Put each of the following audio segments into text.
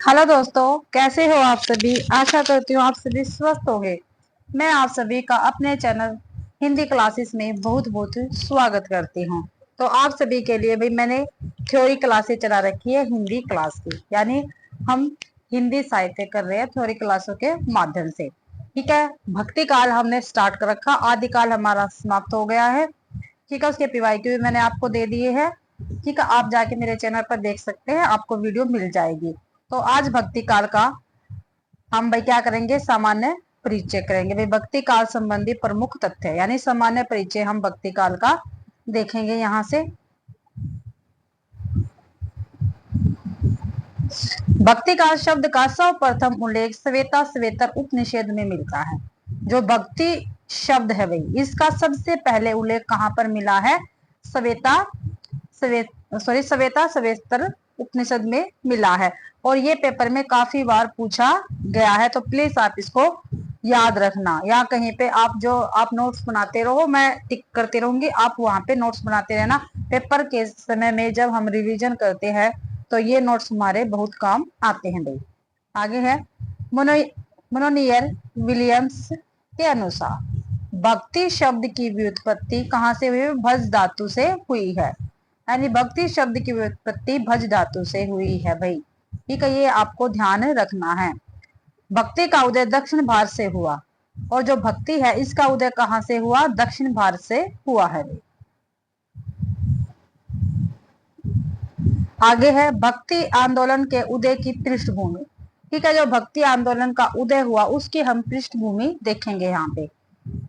Hello दोस्तों, कैसे हो आप सभी। आशा करती हूँ आप सभी स्वस्थ होंगे। मैं आप सभी का अपने चैनल हिंदी क्लासेस में बहुत बहुत स्वागत करती हूँ। तो आप सभी के लिए भाई मैंने थ्योरी क्लासेस चला रखी है हिंदी क्लास की, यानी हम हिंदी साहित्य कर रहे हैं थ्योरी क्लासों के माध्यम से। ठीक है, भक्ति काल हमने स्टार्ट कर रखा, आदि काल हमारा समाप्त हो गया है। ठीक है, उसके पीवाईक्यू भी मैंने आपको दे दिए हैं। ठीक है, आप जाके मेरे चैनल पर देख सकते हैं, आपको वीडियो मिल जाएगी। तो आज भक्ति काल का हम भाई क्या करेंगे, सामान्य परिचय करेंगे। भाई भक्ति काल संबंधी प्रमुख तथ्य यानी सामान्य परिचय हम भक्ति काल का देखेंगे यहाँ से। भक्ति काल शब्द का सर्वप्रथम उल्लेख श्वेता श्वेतर उपनिषद में मिलता है। जो भक्ति शब्द है भाई, इसका सबसे पहले उल्लेख कहाँ पर मिला है? श्वेता श्वेता श्वेतर उपनिषद में मिला है। और ये पेपर में काफी बार पूछा गया है, तो प्लीज आप इसको याद रखना। या कहीं पे आप नोट्स बनाते रहो, मैं टिक करती रहूंगी, आप वहां पे नोट्स बनाते रहना। पेपर के समय में जब हम रिवीजन करते हैं तो ये नोट्स हमारे बहुत काम आते हैं भाई। आगे है मोनोनियल विलियम्स के अनुसार भक्ति शब्द की व्युत्पत्ति कहाँ से हुई? भज धातु से हुई है। यानी भक्ति शब्द की व्युत्पत्ति भज धातु से हुई है भाई। ठीक है, ये आपको ध्यान रखना है। भक्ति का उदय दक्षिण भारत से हुआ, और जो भक्ति है इसका उदय कहाँ से हुआ? दक्षिण भारत से हुआ है भाई। आगे है भक्ति आंदोलन के उदय की पृष्ठभूमि। ठीक है, जो भक्ति आंदोलन का उदय हुआ उसकी हम पृष्ठभूमि देखेंगे यहाँ पे।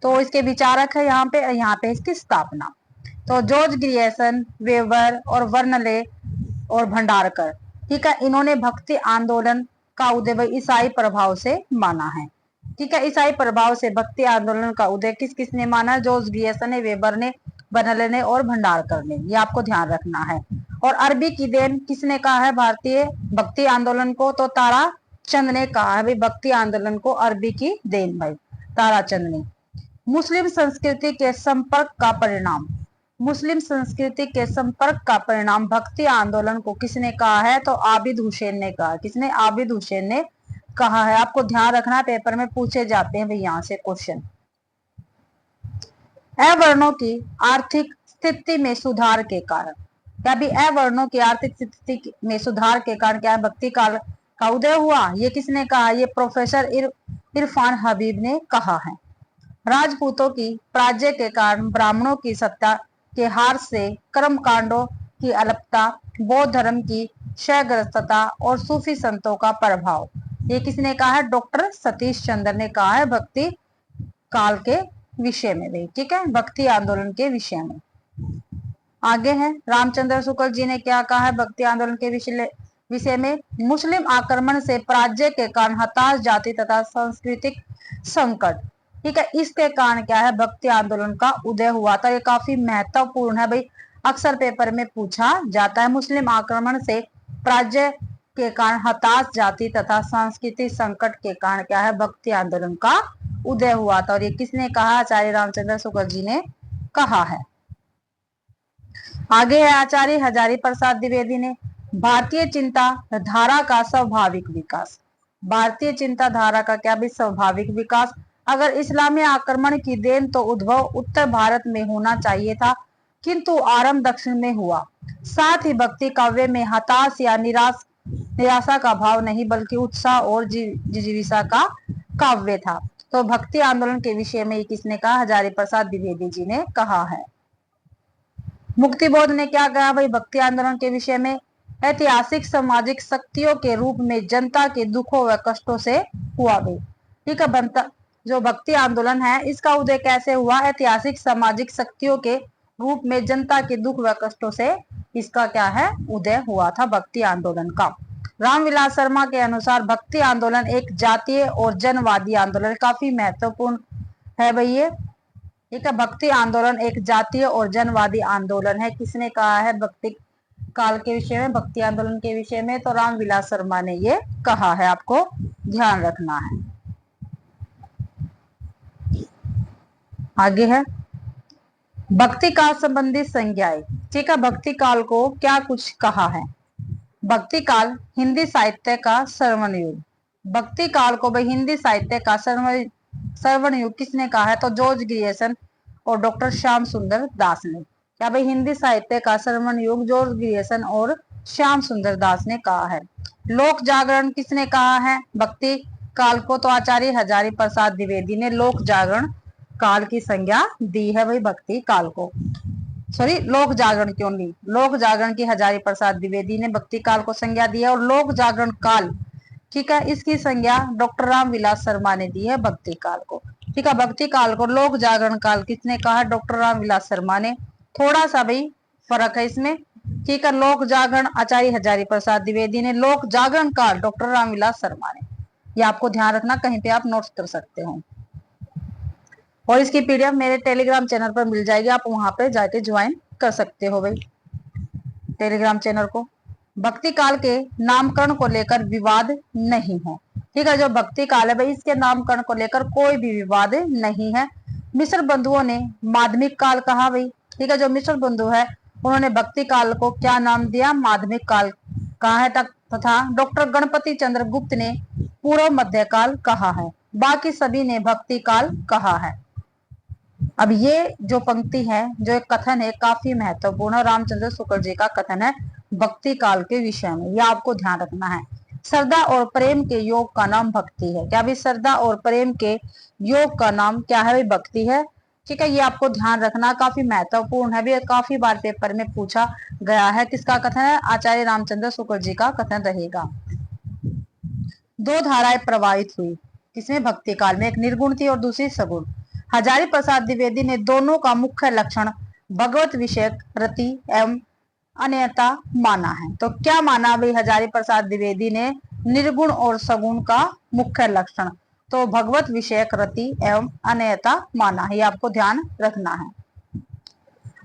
तो इसके विचारक है यहाँ पे इसकी स्थापना। तो जॉर्ज ग्रियर्सन, वेबर और वर्नले और भंडारकर, ठीक है, इन्होंने भक्ति आंदोलन का उदय ईसाई प्रभाव से माना है। ठीक है, ईसाई प्रभाव से भक्ति आंदोलन का उदय किस किसने माना? जॉर्ज ग्रियर्सन ने, वेबर ने, बर्नले ने और भंडारकर ने। ये आपको ध्यान रखना है। और अरबी की देन किसने कहा है भारतीय भक्ति आंदोलन को? तो तारा चंद ने कहा है भाई भक्ति आंदोलन को अरबी की देन भाई, तारा चंद ने। मुस्लिम संस्कृति के संपर्क का परिणाम, मुस्लिम संस्कृति के संपर्क का परिणाम भक्ति आंदोलन को किसने कहा है? तो आबिद हुसैन ने कहा। किसने? आबिद हुसैन ने कहा है। आपको ध्यान रखना, पेपर में पूछे जाते हैं भाई यहाँ से क्वेश्चन। अवर्णों की आर्थिक स्थिति में सुधार के कारण, क्या भी अवर्णों की आर्थिक स्थिति में सुधार के कारण क्या भक्ति काल का उदय हुआ? ये किसने कहा? ये प्रोफेसर इरफान हबीब ने कहा है। राजपूतों की पराजय के कारण ब्राह्मणों की सत्ता के हार से कर्म कांडों की अल्पता, बौद्ध धर्म की क्षयग्रस्तता और सूफी संतों का प्रभाव, ये किसने कहा है? डॉक्टर सतीश चंद्र ने कहा है भक्ति काल के विषय में भी। ठीक है, भक्ति आंदोलन के विषय में। आगे है रामचंद्र शुक्ल जी ने क्या कहा है भक्ति आंदोलन के विषय में? मुस्लिम आक्रमण से पराजय के कारण हताश जाति तथा सांस्कृतिक संकट, ठीक है, इसके कारण क्या है? भक्ति आंदोलन का उदय हुआ था। ये काफी महत्वपूर्ण है भाई, अक्सर पेपर में पूछा जाता है। मुस्लिम आक्रमण से पराजय के कारण हताश जाति तथा सांस्कृतिक संकट के कारण क्या है? भक्ति आंदोलन का उदय हुआ था। और ये किसने कहा? आचार्य रामचंद्र शुक्ल जी ने कहा है। आगे है आचार्य हजारी प्रसाद द्विवेदी ने भारतीय चिंता धारा का स्वाभाविक विकास, भारतीय चिंता धारा का क्या भी स्वाभाविक विकास, अगर इस्लामी आक्रमण की देन तो उद्भव उत्तर भारत में होना चाहिए था, किंतु आरंभ दक्षिण में हुआ। साथ ही भक्ति काव्य में हताश या निराशा का भाव नहीं बल्कि उत्साह और जिजीविषा का काव्य था। तो भक्ति आंदोलन के विषय में किसने कहा? हजारी प्रसाद द्विवेदी जी ने कहा है। मुक्ति बोध ने क्या कहा भाई भक्ति आंदोलन के विषय में? ऐतिहासिक सामाजिक शक्तियों के रूप में जनता के दुखों व कष्टों से हुआ भाई। ठीक है, बनता जो भक्ति आंदोलन है इसका उदय कैसे हुआ? ऐतिहासिक सामाजिक शक्तियों के रूप में जनता के दुख व कष्टों से इसका क्या है? उदय हुआ था भक्ति आंदोलन का। रामविलास शर्मा के अनुसार भक्ति आंदोलन एक जातीय और जनवादी आंदोलन, काफी महत्वपूर्ण है भाई ये। ठीक है, भक्ति आंदोलन एक जातीय और जनवादी आंदोलन है। किसने कहा है भक्ति काल के विषय में, भक्ति आंदोलन के विषय में? तो रामविलास शर्मा ने ये कहा है, आपको ध्यान रखना है। आगे है भक्ति काल संबंधी संज्ञाएं। ठीक है, भक्ति काल को क्या कुछ कहा है? भक्ति काल हिंदी साहित्य का स्वर्ण युग। भक्ति काल को भाई हिंदी साहित्य का स्वर्ण युग किसने कहा है? तो जॉर्ज ग्रियर्सन और डॉक्टर श्याम सुंदर दास ने। क्या भाई हिंदी साहित्य का स्वर्ण युग जॉर्ज ग्रियर्सन और श्याम सुंदर दास ने कहा है। लोक जागरण किसने कहा है भक्ति काल को? तो आचार्य हजारी प्रसाद द्विवेदी ने लोक जागरण काल की संज्ञा दी है भाई भक्ति काल को। सॉरी, लोक जागरण क्यों ली? लोक जागरण की हजारी प्रसाद द्विवेदी ने भक्ति काल को संज्ञा दी है और लोक जागरण काल, ठीक है, इसकी संज्ञा डॉक्टर रामविलास शर्मा ने दी है भक्ति काल को। ठीक है, भक्ति काल को लोक जागरण काल किसने कहा? डॉक्टर रामविलास शर्मा ने। थोड़ा सा भाई फर्क है इसमें। ठीक है, लोक जागरण आचार्य हजारी प्रसाद द्विवेदी ने, लोक जागरण काल डॉक्टर रामविलास शर्मा ने। ये आपको ध्यान रखना, कहीं पे आप नोट्स कर सकते हो। और इसकी पीडीएफ मेरे टेलीग्राम चैनल पर मिल जाएगी, आप वहां पे जाके ज्वाइन कर सकते हो भाई टेलीग्राम चैनल को। भक्ति काल के नामकरण को लेकर विवाद नहीं है। ठीक है, जो भक्ति काल है भाई इसके नामकरण को लेकर कोई भी विवाद नहीं है। मिश्र बंधुओं ने माध्यमिक काल कहा भाई। ठीक है, जो मिश्र बंधु है उन्होंने भक्ति काल को क्या नाम दिया? माध्यमिक काल कहा है। तथा डॉक्टर गणपति चंद्र गुप्त ने पूर्व मध्य काल कहा है। बाकी सभी ने भक्ति काल कहा है। अब ये जो पंक्ति है, जो एक कथन है, काफी महत्वपूर्ण है। रामचंद्र शुक्ल जी का कथन है भक्ति काल के विषय में, यह आपको ध्यान रखना है। श्रद्धा और प्रेम के योग का नाम भक्ति है। क्या भी श्रद्धा और प्रेम के योग का नाम क्या है? भाई भक्ति है। ठीक है, ये आपको ध्यान रखना, काफी महत्वपूर्ण है भी, काफी बार पेपर में पूछा गया है। किसका कथन है? आचार्य रामचंद्र शुक्ल जी का कथन रहेगा। दो धाराएं प्रवाहित हुई किसमें? भक्ति काल में, एक निर्गुण थी और दूसरी सगुण। हजारी प्रसाद द्विवेदी ने दोनों का मुख्य लक्षण भगवत विषयक रति एवं अनन्यता माना है। तो क्या माना भाई हजारी प्रसाद द्विवेदी ने? निर्गुण और सगुण का मुख्य लक्षण, तो भगवत विषयक रति एवं अनन्यता माना है। ये आपको ध्यान रखना है।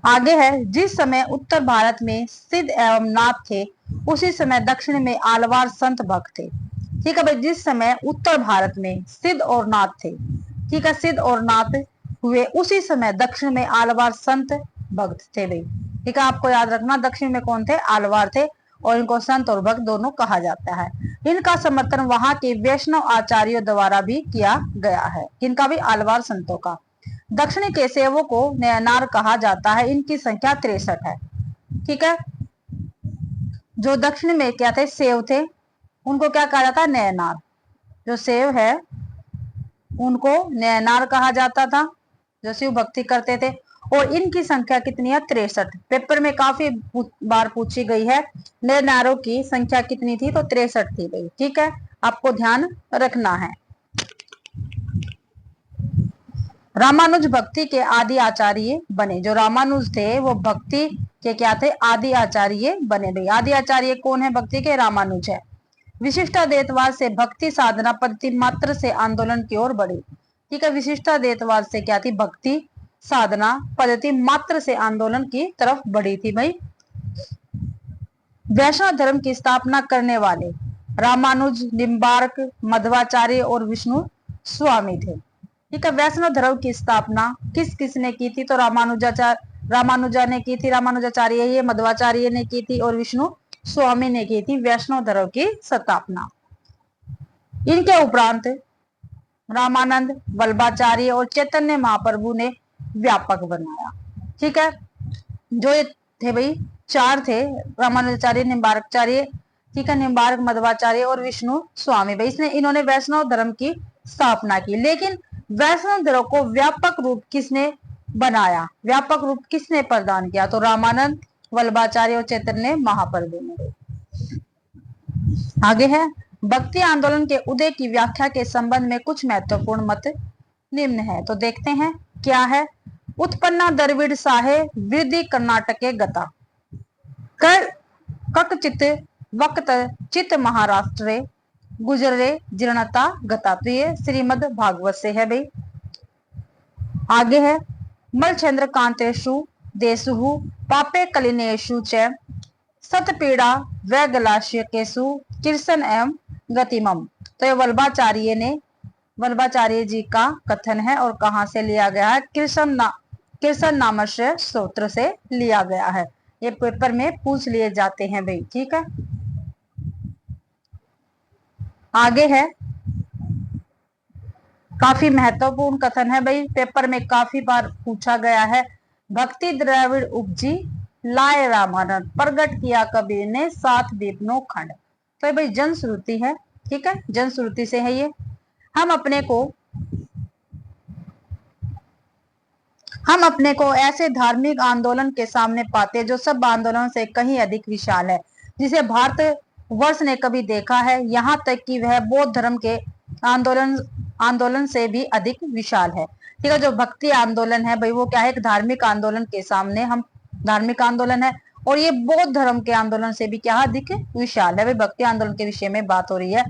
आगे है, जिस समय उत्तर भारत में सिद्ध एवं नाथ थे उसी समय दक्षिण में आलवार संत भक्त थे। ठीक है भाई, जिस समय उत्तर भारत में सिद्ध और नाथ थे, ठीक है, सिद्ध और नाथ हुए, उसी समय दक्षिण में आलवार संत भक्त थे भाई। ठीक है, आपको याद रखना, दक्षिण में कौन थे? आलवार थे, और इनको संत और भक्त दोनों कहा जाता है। इनका समर्थन वहां के वैष्णव आचार्यों द्वारा भी किया गया है। इनका भी आलवार संतों का। दक्षिण के सेवों को नयनार कहा जाता है, इनकी संख्या 63 है। ठीक है, जो दक्षिण में क्या थे? सेव थे, उनको क्या कहा जाता है? नयनार। जो सेव है उनको नयनार कहा जाता था, जो शिव भक्ति करते थे। और इनकी संख्या कितनी है? 63। पेपर में काफी बार पूछी गई है, नयनारों की संख्या कितनी थी? तो 63 थी भाई। ठीक है, आपको ध्यान रखना है। रामानुज भक्ति के आदि आचार्य बने। जो रामानुज थे वो भक्ति के क्या थे? आदि आचार्य बने भाई। आदि आचार्य कौन है भक्ति के? रामानुज है। विशिष्टाद्वैतवाद से भक्ति साधना पद्धति मात्र से आंदोलन की ओर बढ़ी। ठीक है, विशिष्टाद्वैतवाद से क्या थी? भक्ति साधना पद्धति मात्र से आंदोलन की तरफ बढ़ी थी भाई। वैष्णव धर्म की स्थापना करने वाले रामानुज, निम्बार्क, मध्वाचार्य और विष्णु स्वामी थे। ठीक है, वैष्णव धर्म की स्थापना किस किसने की थी? तो रामानुजा ने की थी, रामानुजाचार्य, ये मध्वाचार्य ने की थी और विष्णु स्वामी ने की थी वैष्णव धर्म की स्थापना। इनके उपरांत रामानंद, वल्लभाचार्य और चैतन्य महाप्रभु ने व्यापक बनाया। ठीक है, जो ये थे भाई 4 थे, रामानुजाचार्य, निम्बार्काचार्य, ठीक है, निम्बार्क, मध्वाचार्य और विष्णु स्वामी भाई। इन्होंने वैष्णव धर्म की स्थापना की। लेकिन वैष्णव धर्म को व्यापक रूप किसने बनाया? व्यापक रूप किसने प्रदान किया? तो रामानंद, वल्लभाचार्य और चैतन्य महाप्रभु ने। आगे है, भक्ति आंदोलन के उदय की व्याख्या के संबंध में कुछ महत्वपूर्ण मत निम्न है। तो देखते हैं क्या है। उत्पन्ना द्रविड़ साहे वृद्धि कर्नाटके गता ककचित वक्त चित महाराष्ट्रे गुजरे जीर्णता गता। तो ये श्रीमद् भागवत से है भाई। आगे है, मलचंद्र कांतेषु देशु पापे कलिनेषु च सतपीड़ा वैगलाश्यकेषु कीर्षण एवं गतिमम। तो ये वल्लभाचार्य जी का कथन है और कहां से लिया गया है? कीर्षण नामक स्तोत्र से लिया गया है। ये पेपर में पूछ लिए जाते हैं भाई। ठीक है, आगे है, काफी महत्वपूर्ण कथन है भाई, पेपर में काफी बार पूछा गया है। भक्ति द्रविड़ उपजी लाए रामानंद, प्रगट किया कबीर ने सात दीपनो खंड। तो ये भाई जनश्रुति है, ठीक है, जनश्रुति से है ये। हम अपने को ऐसे धार्मिक आंदोलन के सामने पाते जो सब आंदोलन से कहीं अधिक विशाल है, जिसे भारत वर्ष ने कभी देखा है, यहाँ तक कि वह बौद्ध धर्म के आंदोलन आंदोलन से भी अधिक विशाल है। ठीक है, जो भक्ति आंदोलन है भाई वो क्या है, एक धार्मिक आंदोलन के सामने हम, धार्मिक आंदोलन है और ये बौद्ध धर्म के आंदोलन से भी क्या अधिक विशाल है। भाई भक्ति आंदोलन के विषय में बात हो रही है,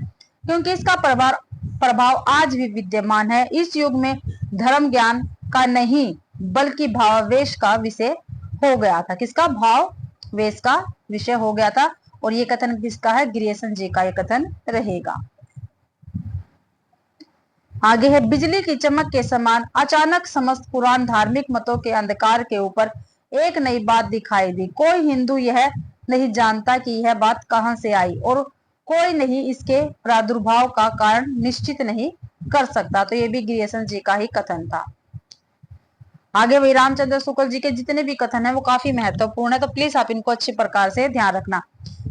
क्योंकि इसका प्रभाव आज भी विद्यमान है। इस युग में धर्म ज्ञान का नहीं बल्कि भावावेश का विषय हो गया था। किसका? भावावेश का विषय हो गया था। और ये कथन किसका है? ग्रियर्सन जी का ये कथन रहेगा। आगे है, बिजली की चमक के समान अचानक समस्त पुरान धार्मिक मतों के अंधकार के ऊपर एक नई बात दिखाई दी। कोई हिंदू यह नहीं जानता कि यह बात कहां से आई और कोई नहीं इसके प्रादुर्भाव का कारण निश्चित नहीं कर सकता। तो ये भी ग्रियर्सन जी का ही कथन था। आगे वही रामचंद्र शुक्ल जी के जितने भी कथन है वो काफी महत्वपूर्ण है, तो प्लीज आप इनको अच्छी प्रकार से ध्यान रखना।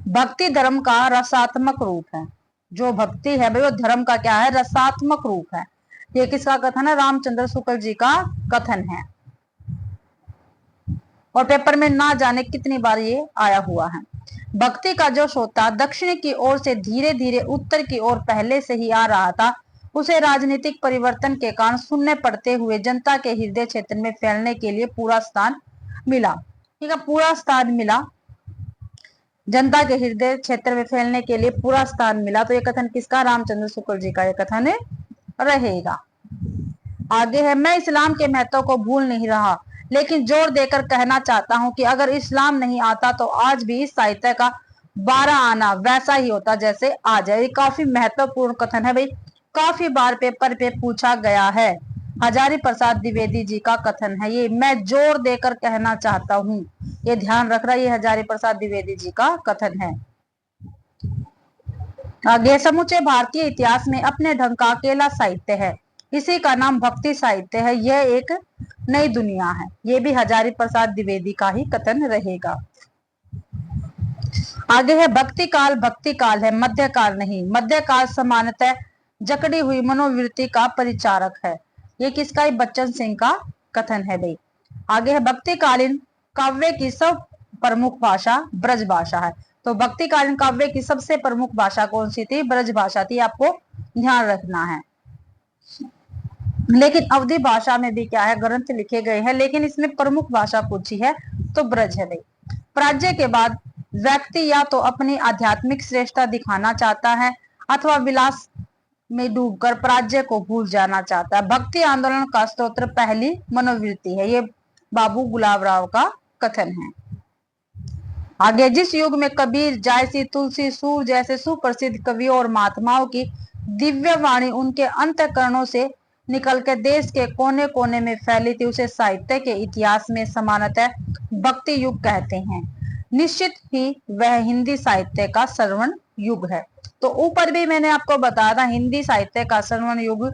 भक्ति धर्म का रसात्मक रूप है। जो भक्ति है भाई वो धर्म का क्या है? रसात्मक रूप है। ये किसका कथन है? रामचंद्र शुक्ल जी का कथन है। और पेपर में ना जाने कितनी बार ये आया हुआ है। भक्ति का जो श्रोता दक्षिण की ओर से धीरे धीरे उत्तर की ओर पहले से ही आ रहा था, उसे राजनीतिक परिवर्तन के कारण शून्य पड़ते हुए जनता के हृदय क्षेत्र में फैलने के लिए पूरा स्थान मिला। ठीक है, पूरा स्थान मिला, जनता के हृदय क्षेत्र में फैलने के लिए पूरा स्थान मिला। तो ये कथन किसका? रामचंद्र शुक्ल जी का ये कथन रहेगा। आगे है, मैं इस्लाम के महत्व को भूल नहीं रहा, लेकिन जोर देकर कहना चाहता हूं कि अगर इस्लाम नहीं आता तो आज भी इस साहित्य का 12 आना वैसा ही होता जैसे आज है। ये काफी महत्वपूर्ण कथन है भाई, काफी बार पेपर पे पूछा गया है। हजारी प्रसाद द्विवेदी जी का कथन है ये, मैं जोर देकर कहना चाहता हूं, ये ध्यान रख रहा है, ये हजारी प्रसाद द्विवेदी जी का कथन है। आगे, समूचे भारतीय इतिहास में अपने ढंग का अकेला साहित्य है, इसी का नाम भक्ति साहित्य है, यह एक नई दुनिया है। ये भी हजारी प्रसाद द्विवेदी का ही कथन रहेगा। आगे है, भक्ति काल है, मध्यकाल नहीं। मध्यकाल समानतः जकड़ी हुई मनोवृत्ति का परिचारक है। ये किसका? बच्चन सिंह का कथन है भाई। आगे है, भक्तिकालीन काव्य की सब प्रमुख भाषा ब्रज भाषा है। तो भक्तिकालीन काव्य की सबसे प्रमुख भाषा कौन सी थी? ब्रज भाषा थी, आपको ध्यान रखना है। लेकिन अवधि भाषा में भी क्या है? ग्रंथ लिखे गए हैं, लेकिन इसमें प्रमुख भाषा पूछी है तो ब्रज है भाई। प्राज्ञ के बाद व्यक्ति या तो अपनी आध्यात्मिक श्रेष्ठता दिखाना चाहता है अथवा विलास में डूबकर प्राज्ञ को भूल जाना चाहता है। भक्ति आंदोलन का स्तोत्र पहली मनोवृत्ति है, ये बाबू गुलाब राव का कथन है। आगे, जिस युग में कबीर, जायसी, तुलसी, सूर जैसे सुप्रसिद्ध कवियों और महात्माओं की दिव्य वाणी उनके अंतःकरणों से निकल के देश के कोने कोने में फैली थी, उसे साहित्य के इतिहास में समानतः भक्ति युग कहते हैं। निश्चित ही वह हिंदी साहित्य का स्वर्ण युग है। तो ऊपर भी मैंने आपको बताया था, हिंदी साहित्य का स्वर्ण युग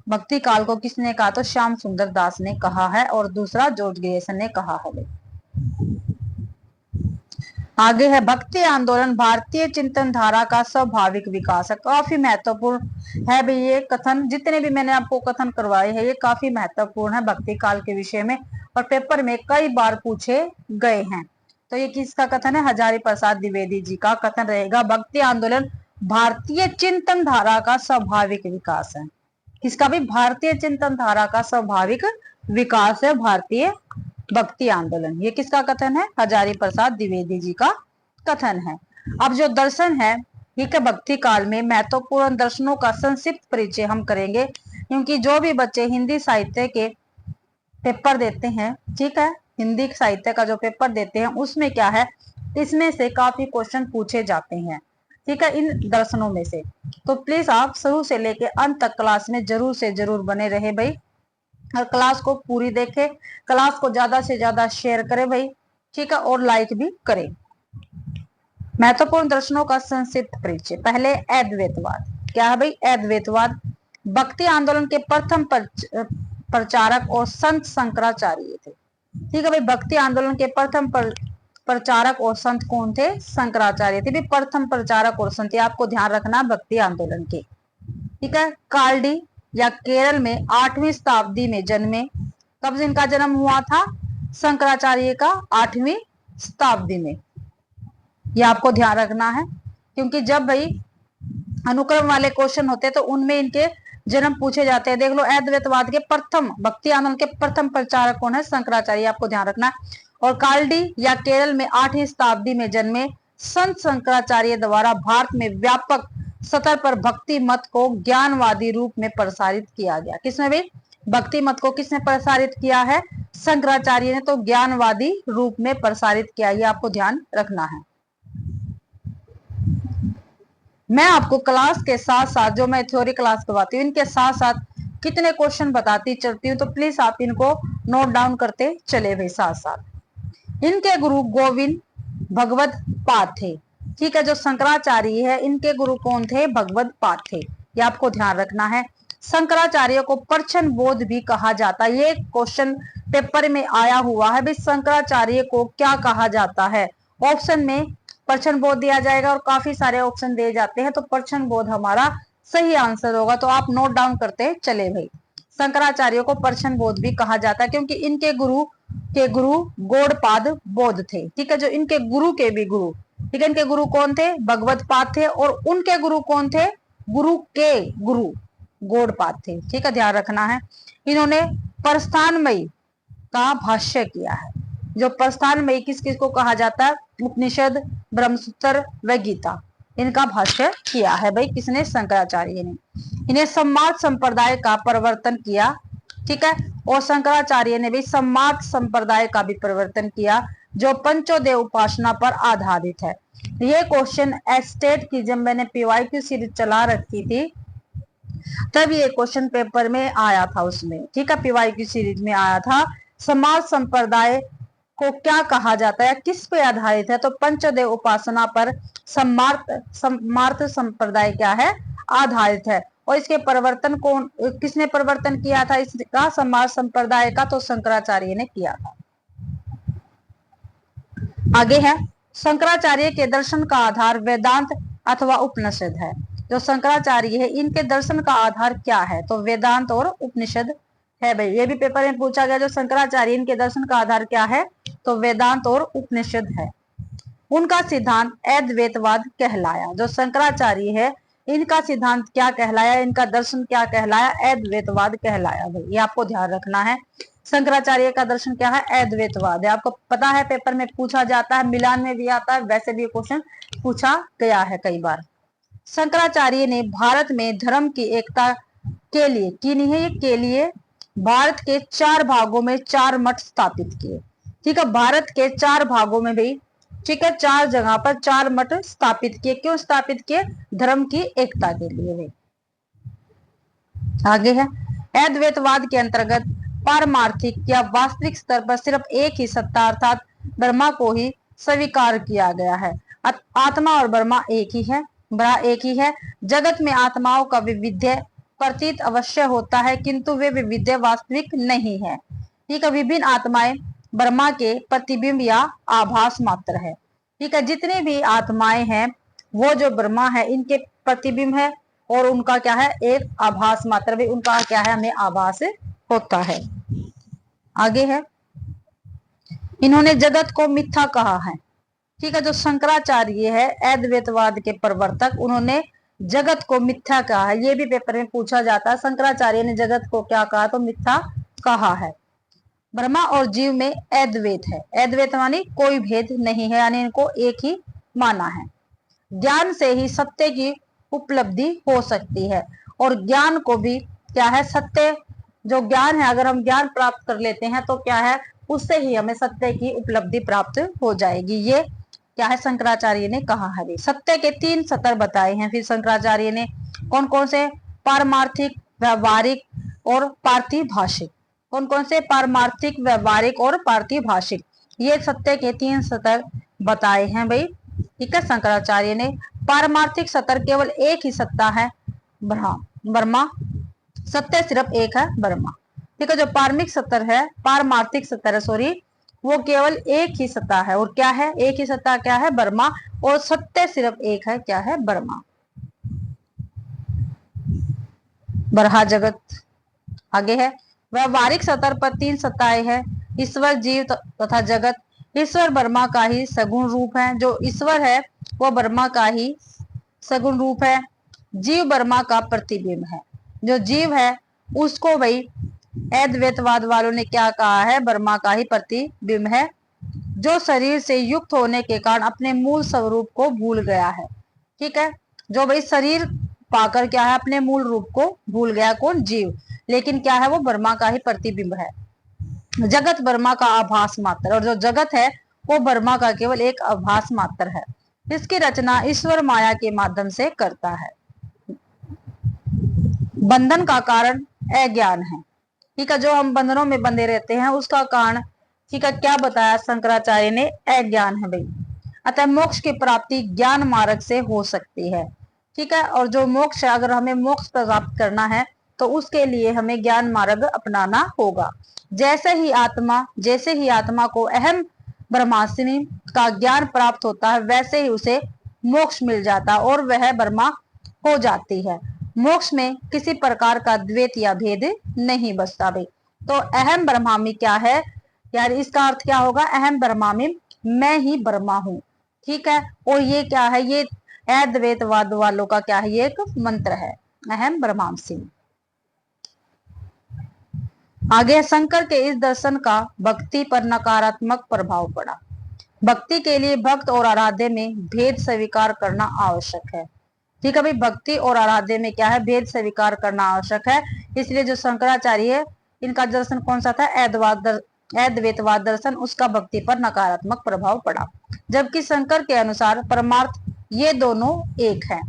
भक्ति काल को किसने कहा? तो श्याम सुंदर दास ने कहा है और दूसरा जॉर्ज ग्रियर्सन ने कहा है। आगे है, भक्ति आंदोलन भारतीय चिंतन धारा का स्वाभाविक विकास है। काफी महत्वपूर्ण है भाई ये कथन, जितने भी मैंने आपको कथन करवाए हैं ये काफी महत्वपूर्ण है भक्ति काल के विषय में और पेपर में कई बार पूछे गए हैं। तो ये किसका कथन है? हजारी प्रसाद द्विवेदी जी का कथन रहेगा। भक्ति आंदोलन भारतीय चिंतन धारा का स्वाभाविक विकास है। किसका भी? भारतीय चिंतन धारा का स्वाभाविक विकास है भारतीय भक्ति आंदोलन। ये किसका कथन है? हजारी प्रसाद द्विवेदी जी का कथन है। अब जो दर्शन है, ठीक है, भक्ति काल में महत्वपूर्ण दर्शनों का संक्षिप्त परिचय हम करेंगे, क्योंकि जो भी बच्चे हिंदी साहित्य के पेपर देते हैं, ठीक है, हिंदी साहित्य का जो पेपर देते हैं उसमें क्या है, इसमें से काफी क्वेश्चन पूछे जाते हैं, ठीक है, इन दर्शनों में से। तो प्लीज आप शुरू से लेके अंत तक क्लास में जरूर से जरूर बने रहे भाई, और क्लास को पूरी देखे, क्लास को ज्यादा से ज्यादा शेयर करें भाई, ठीक है, और लाइक भी करें। महत्वपूर्ण दर्शनों का संक्षिप्त परिचय। पहले अद्वैतवाद। क्या है भाई? अद्वैतवाद भक्ति आंदोलन के प्रथम प्रचारक और संत शंकराचार्य थे। ठीक है भाई, भक्ति आंदोलन के प्रथम प्रचारक और संत कौन थे? शंकराचार्य थे। भी प्रथम प्रचारक और संत, आपको ध्यान रखना भक्ति आंदोलन के। ठीक है, कालडी या केरल में 8वीं शताब्दी में जन्मे। कब इनका जन्म हुआ था? शंकराचार्य का 8वीं शताब्दी में। ये आपको ध्यान रखना है, क्योंकि जब भाई अनुक्रम वाले क्वेश्चन होते हैं तो उनमें इनके जन्म पूछे जाते हैं। देख लो, अद्वैतवाद के प्रथम, भक्ति आंदोलन के प्रथम प्रचारक कौन है? शंकराचार्य, आपको ध्यान रखना। और कालडी या केरल में 8वीं शताब्दी में जन्मे संत शंकराचार्य द्वारा भारत में व्यापक सतह पर भक्ति मत को ज्ञानवादी रूप में प्रसारित किया गया। किसने भाई? भक्ति मत को किसने प्रसारित किया है? शंकराचार्य ने। तो ज्ञानवादी रूप में प्रसारित किया, ये आपको ध्यान रखना है। मैं आपको क्लास के साथ साथ, जो मैं थ्योरी क्लास करवाती हूँ, इनके साथ साथ कितने क्वेश्चन बताती चलती हूँ, तो प्लीज आप इनको नोट डाउन करते चले भाई साथ साथ। इनके गुरु गोविंद भगवत पाद थे। ठीक है, जो शंकराचार्य है इनके गुरु कौन थे? भगवत पाद थे, ये आपको ध्यान रखना है। शंकराचार्य को प्रचन बोध भी कहा जाता है। ये क्वेश्चन पेपर में आया हुआ है भाई, शंकराचार्य को क्या कहा जाता है? ऑप्शन में प्रचन बोध दिया जाएगा और काफी सारे ऑप्शन दिए जाते हैं, तो प्रचन बोध हमारा सही आंसर होगा। तो आप नोट डाउन करते चले भाई। शंकराचार्य को प्रचन बोध भी कहा जाता है, क्योंकि इनके गुरु गौड़पाद बोध थे। ठीक है, जो इनके गुरु के भी गुरु, ठीक है, इनके गुरु कौन थे? भगवत पाद थे। और उनके गुरु कौन थे? गुरु के गुरु गौड़पाद थे। ठीक है, ध्यान रखना है। इन्होंने प्रस्थानमयी का भाष्य किया है। जो प्रस्थानमयी किस किस को कहा जाता है? उपनिषद, ब्रह्मसूत्र व गीता, इनका भाष्य किया है भाई किसने? शंकराचार्य ने। इन्हें सम्माद संप्रदाय का प्रवर्तन किया। ठीक है, और शंकराचार्य ने भी सम्माद संप्रदाय का भी प्रवर्तन किया, जो पंचोदेव उपासना पर आधारित है। ये क्वेश्चन एस्टेट की, जब मैंने पीवाईक्यू सीरीज चला रखी थी तब ये क्वेश्चन पेपर में आया था उसमें। ठीक है, पीवाईक्यू सीरीज में आया था। समाज संप्रदाय को क्या कहा जाता है, किस पे आधारित है? तो पंचदेव उपासना पर सम्मार्थ संप्रदाय क्या है? आधारित है। और इसके परिवर्तन कौन, किसने परिवर्तन किया था इसका? समाज संप्रदाय का, तो शंकराचार्य ने किया था। आगे है, शंकराचार्य के दर्शन का आधार वेदांत अथवा उपनिषद है। जो शंकराचार्य है इनके दर्शन का आधार क्या है? तो वेदांत और उपनिषद है भाई। ये भी पेपर में पूछा गया, जो शंकराचार्य इनके दर्शन का आधार क्या है? तो वेदांत और उपनिषद है। उनका सिद्धांत अद्वैतवाद कहलाया। जो शंकराचार्य है इनका सिद्धांत क्या कहलाया? इनका दर्शन क्या कहलाया? अद्वैतवाद कहलाया भाई, ये आपको ध्यान रखना है। शंकराचार्य का दर्शन क्या है? अद्वैतवाद है। आपको पता है पेपर में पूछा जाता है, मिलान में भी आता है, वैसे भी क्वेश्चन पूछा गया है कई बार। शंकराचार्य ने भारत में धर्म की एकता के लिए की नहीं है, के लिए भारत के 4 भागों में 4 मठ स्थापित किए। ठीक है, भारत के 4 भागों में भी, ठीक है, 4 जगह पर 4 मठ स्थापित किए। क्यों स्थापित किए? धर्म की एकता के लिए भाई। आगे है, अद्वैतवाद के अंतर्गत पारमार्थिक या वास्तविक स्तर पर सिर्फ एक ही सत्ता अर्थात ब्रह्मा को ही स्वीकार किया गया है। आत्मा और ब्रह्मा एक ही है, बड़ा एक ही है। जगत में आत्माओं का विविध्य प्रतीत अवश्य होता है, किंतु वे विविध्य वास्तविक नहीं है। ठीक है, विभिन्न आत्माएं ब्रह्मा के प्रतिबिंब या आभास मात्र है। ठीक है, जितनी भी आत्माएं हैं वो जो ब्रह्मा है इनके प्रतिबिंब है, और उनका क्या है? एक आभास मात्र भी उनका क्या है? हमें आभास होता है। आगे है, इन्होंने जगत को मिथ्या कहा है। ठीक है, जो शंकराचार्य है अद्वैतवाद के प्रवर्तक, उन्होंने जगत को मिथ्या कहा है। ये भी पेपर में पूछा जाता है, शंकराचार्य ने जगत को क्या कहा? तो मिथ्या कहा है। ब्रह्मा और जीव में अद्वैत है। अद्वैत मानी कोई भेद नहीं है, यानी इनको एक ही माना है। ज्ञान से ही सत्य की उपलब्धि हो सकती है, और ज्ञान को भी क्या है? सत्य जो ज्ञान है, अगर हम ज्ञान प्राप्त कर लेते हैं तो क्या है? उससे ही हमें सत्य की उपलब्धि प्राप्त हो जाएगी। ये क्या है? शंकराचार्य ने कहा है। सत्य के 3 स्तर बताए हैं फिर शंकराचार्य ने। कौन कौन से? पारमार्थिक, व्यवहारिक और पार्थिभाषिक। कौन कौन से? पारमार्थिक, व्यवहारिक और पार्थिभाषिक। ये सत्य के 3 स्तर बताए हैं भाई ठीक है। शंकराचार्य ने पारमार्थिक सत्य केवल एक ही सत्ता है ब्रह्मा, सत्य सिर्फ एक है ब्रह्मा। ठीक है, जो पारमिक सत्य है, पारमार्थिक सत्य है सॉरी, वो केवल एक ही सत्ता है। और क्या है? एक ही सत्ता क्या है? ब्रह्मा। और सत्य सिर्फ एक है, क्या है? ब्रह्मा। बरहा जगत आगे है। व्यवहारिक सतर पर तीन सत्ताएं है, ईश्वर, जीव तथा जगत। ईश्वर ब्रह्मा का ही सगुण रूप है, जो ईश्वर है वो ब्रह्मा का ही सगुण रूप है। जीव ब्रह्मा का प्रतिबिंब है, जो जीव है उसको भाई अद्वैतवाद वालों ने क्या कहा है? ब्रह्मा का ही प्रतिबिंब है, जो शरीर से युक्त होने के कारण अपने मूल स्वरूप को भूल गया है। ठीक है, जो भाई शरीर पाकर क्या है? अपने मूल रूप को भूल गया। कौन? जीव। लेकिन क्या है? वो ब्रह्मा का ही प्रतिबिंब है। जगत ब्रह्मा का आभास मात्र, और जो जगत है वो ब्रह्मा का केवल एक आभास मात्र है। इसकी रचना ईश्वर माया के माध्यम से करता है। बंधन का कारण अज्ञान है। ठीक है, जो हम बंधनों में बंधे रहते हैं उसका कारण, ठीक है, क्या बताया शंकराचार्य ने? अज्ञान है भाई। अतः मोक्ष की प्राप्ति ज्ञान मार्ग से हो सकती है। ठीक है, और जो मोक्ष है, अगर हमें मोक्ष प्राप्त करना है तो उसके लिए हमें ज्ञान मार्ग अपनाना होगा। जैसे ही आत्मा को अहम ब्रह्मास्मि का ज्ञान प्राप्त होता है, वैसे ही उसे मोक्ष मिल जाता है और वह ब्रह्मा हो जाती है। मोक्ष में किसी प्रकार का द्वैत या भेद नहीं बचता भाई। तो अहम ब्रह्मास्मि क्या है यार? इसका अर्थ क्या होगा? अहम ब्रह्मास्मि, मैं ही ब्रह्मा हूँ। ठीक है, और ये क्या है? ये अद्वैतवाद वालों का क्या है? ये एक मंत्र है, अहम ब्रह्मास्मि। आगे, शंकर के इस दर्शन का भक्ति पर नकारात्मक प्रभाव पड़ा। भक्ति के लिए भक्त और आराध्य में भेद स्वीकार करना आवश्यक है। ठीक है भाई, भक्ति और आराध्य में क्या है? भेद स्वीकार करना आवश्यक है। इसलिए जो शंकराचार्य है, इनका दर्शन कौन सा था? अद्वैतवाद दर्शन, उसका भक्ति पर नकारात्मक प्रभाव पड़ा। जबकि शंकर के अनुसार परमार्थ ये दोनों एक हैं।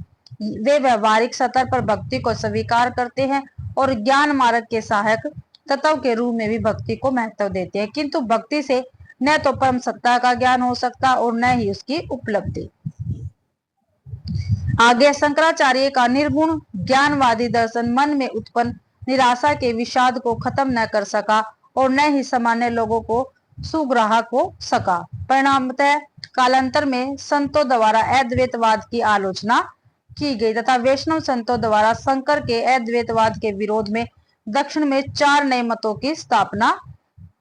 वे व्यवहारिक सतह पर भक्ति को स्वीकार करते हैं और ज्ञान मार्ग के सहायक तत्व के रूप में भी भक्ति को महत्व देते हैं, किंतु भक्ति से न तो परम सत्ता का ज्ञान हो सकता और न ही उसकी उपलब्धि। आगे, शंकराचार्य का निर्गुण ज्ञानवादी दर्शन मन में उत्पन्न निराशा के विषाद को खत्म न कर सका और न ही सामान्य लोगों को सुग्राहक हो सका। परिणामतः कालांतर में संतों द्वारा अद्वैतवाद की आलोचना की गई तथा वैष्णव संतों द्वारा शंकर के अद्वैतवाद के विरोध में दक्षिण में 4 नए मतों की स्थापना